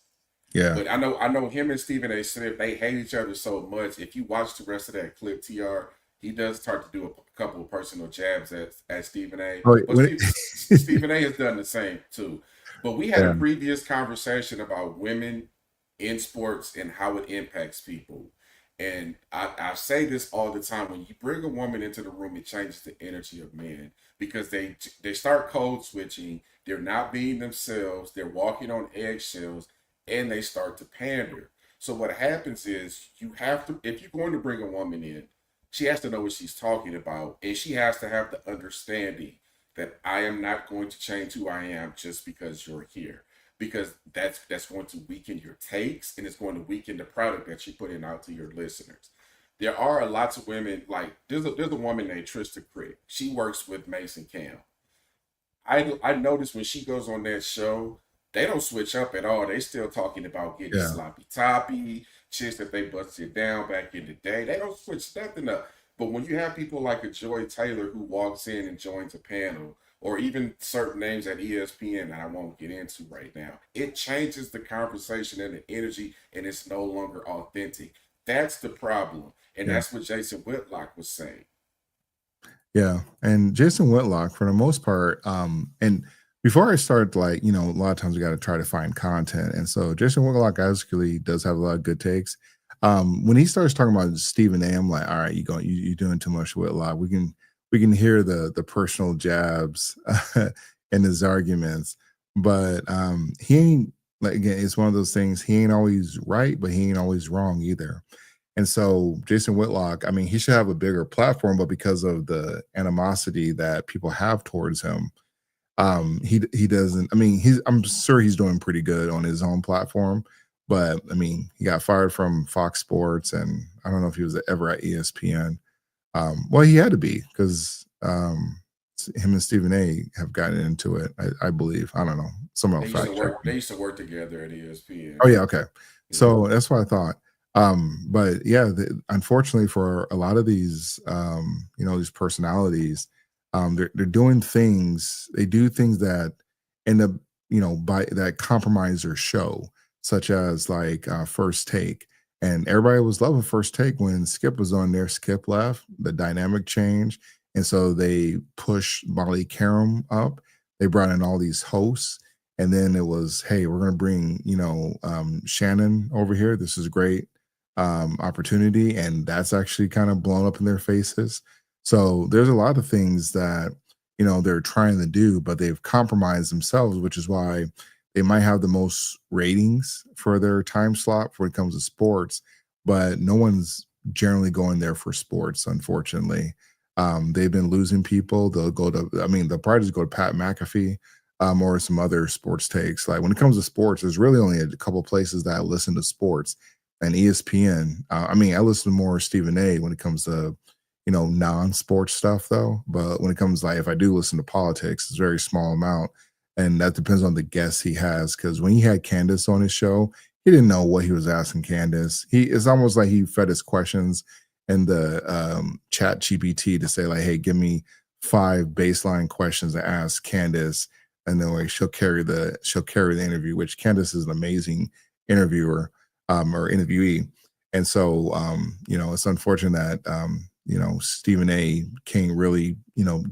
Yeah. But I know him and Stephen A. Smith, they hate each other so much. If you watch the rest of that clip, TR, he does start to do a couple of personal jabs at Stephen A. But Stephen A. has done the same too. But we had a previous conversation about women in sports and how it impacts people. And I say this all the time. When you bring a woman into the room, it changes the energy of men because they start code switching. They're not being themselves. They're walking on eggshells, and they start to pander. So what happens is you have to, if you're going to bring a woman in, she has to know what she's talking about, and she has to have the understanding that I am not going to change who I am just because you're here. Because that's going to weaken your takes, and it's going to weaken the product that you're putting out to your listeners. There are lots of women, like there's a woman named Trista Crick. She works with Mason Cam. I noticed when she goes on that show, they don't switch up at all. They still talking about getting sloppy toppy, chicks that they busted down back in the day. They don't switch nothing up. But when you have people like a Joy Taylor who walks in and joins a panel, or even certain names at ESPN that I won't get into right now, it changes the conversation and the energy, and it's no longer authentic. That's the problem. And that's what Jason Whitlock was saying. Yeah. And Jason Whitlock, for the most part, and before I start, a lot of times we got to try to find content. And so Jason Whitlock actually does have a lot of good takes. When he starts talking about Stephen A, I'm like, all right, you're doing too much, Whitlock. We can hear the personal jabs in his arguments, but he ain't, again, it's one of those things. He ain't always right, but he ain't always wrong either. And so Jason Whitlock, he should have a bigger platform, but because of the animosity that people have towards him, he doesn't. I'm sure he's doing pretty good on his own platform, but he got fired from Fox Sports, and I don't know if he was ever at ESPN. Well, he had to be, because him and Stephen A have gotten into it, I believe. I don't know. Someone will fact check. They used to work together at ESPN. Oh yeah, okay. So that's what I thought. But yeah, unfortunately for a lot of these, these personalities, they're doing things. They do things that end up, that compromise their show, such as First Take. And everybody was loving First Take when Skip was on there. Skip left, the dynamic changed. And so they pushed Molly Karam up. They brought in all these hosts. And then it was, hey, we're going to bring, Shannon over here. This is great opportunity. And that's actually kind of blown up in their faces. So there's a lot of things that, they're trying to do, but they've compromised themselves, which is why they might have the most ratings for their time slot when it comes to sports, but no one's generally going there for sports, unfortunately. They've been losing people. They'll probably just go to Pat McAfee or some other sports takes. Like when it comes to sports, there's really only a couple places that I listen to sports, and ESPN. I listen to more Stephen A. when it comes to non-sports stuff though. But when it comes if I do listen to politics, it's a very small amount, and that depends on the guests he has. Because when he had Candace on his show, he didn't know what he was asking Candace. It's almost like he fed his questions in the chat GPT to say hey, give me 5 baseline questions to ask Candace, and then she'll carry the interview, which Candace is an amazing interviewer or interviewee. And so it's unfortunate that Stephen A can't really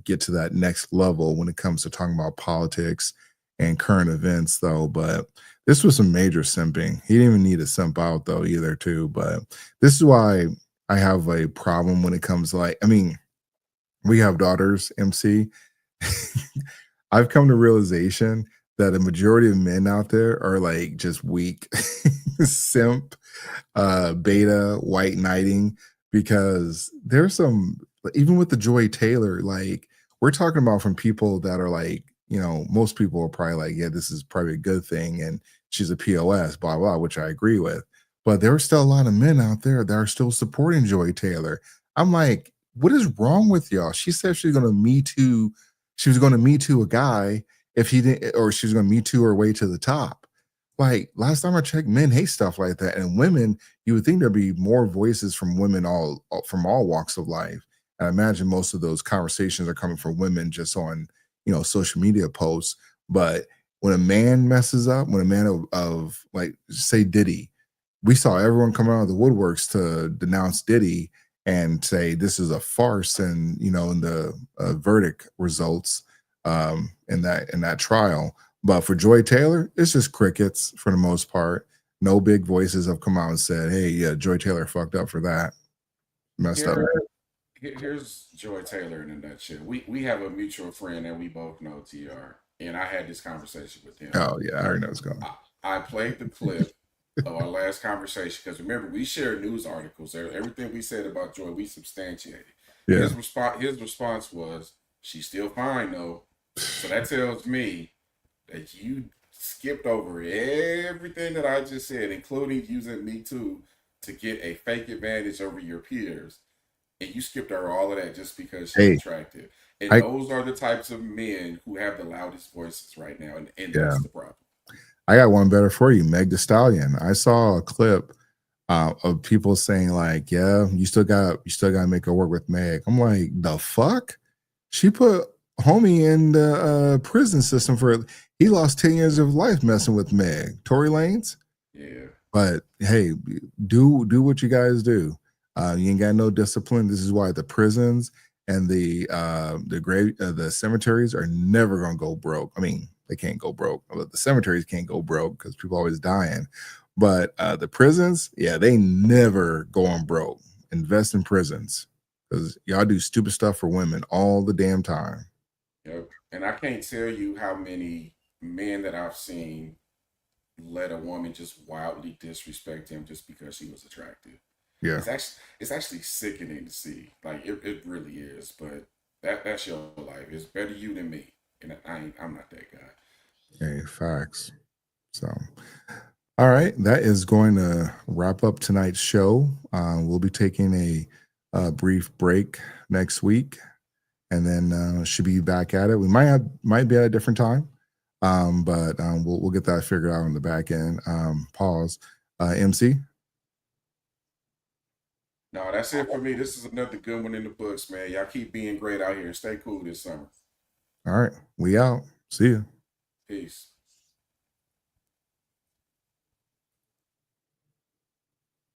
get to that next level when it comes to talking about politics and current events though. But this was some major simping. He didn't even need to simp out though either too. But this is why I have a problem when it comes to we have daughters, MC. I've come to realization that a majority of men out there are just weak, simp, beta, white knighting, because there's some, even with the Joy Taylor, we're talking about from people that are most people are probably yeah, this is probably a good thing, and she's a POS, blah, blah, which I agree with. But there are still a lot of men out there that are still supporting Joy Taylor. I'm like, what is wrong with y'all? She said she's going to Me Too. She was going to Me Too a guy if he didn't, or she's going to Me Too her way to the top. Last time I checked, men hate stuff like that. And women, you would think there'd be more voices from women from all walks of life. And I imagine most of those conversations are coming from women just on, social media posts. But when a man messes up, when a man of say Diddy, we saw everyone come out of the woodworks to denounce Diddy and say this is a farce, and in the verdict results in that trial. But for Joy Taylor, it's just crickets for the most part. No big voices have come out and said, hey, yeah, Joy Taylor fucked up for that. Messed up. Here's Joy Taylor in a nutshell. We have a mutual friend that we both know, TR, and I had this conversation with him. Oh yeah, I already know what's going on. I played the clip of our last conversation because remember, we shared news articles. Everything we said about Joy, we substantiated. Yeah. His response was, she's still fine though. So that tells me that you skipped over everything that I just said, including using Me Too to get a fake advantage over your peers. And you skipped over all of that just because she's attractive. And those are the types of men who have the loudest voices right now. And that's the problem. I got one better for you, Meg Thee Stallion. I saw a clip of people saying yeah, you still got to make her work with Meg. I'm like, the fuck? She put homie in the prison system he lost 10 years of life messing with Meg. Tory Lanez. Yeah. But hey, do what you guys do. You ain't got no discipline. This is why the prisons and the cemeteries are never gonna go broke. I mean, they can't go broke. The cemeteries can't go broke because people are always dying. But the prisons, yeah, they never go on broke. Invest in prisons because y'all do stupid stuff for women all the damn time. Yep. And I can't tell you how many men that I've seen let a woman just wildly disrespect him just because she was attractive. Yeah. It's actually sickening to see. It really is. But that's your life. It's better you than me. And I'm not that guy. Hey, facts. So, all right, that is going to wrap up tonight's show. We'll be taking a brief break next week, and then should be back at it. We might be at a different time, but we'll get that figured out on the back end. Pause. MC. No, that's it for me. This is another good one in the books, man. Y'all keep being great out here. Stay cool this summer. All right, we out. See you. Peace.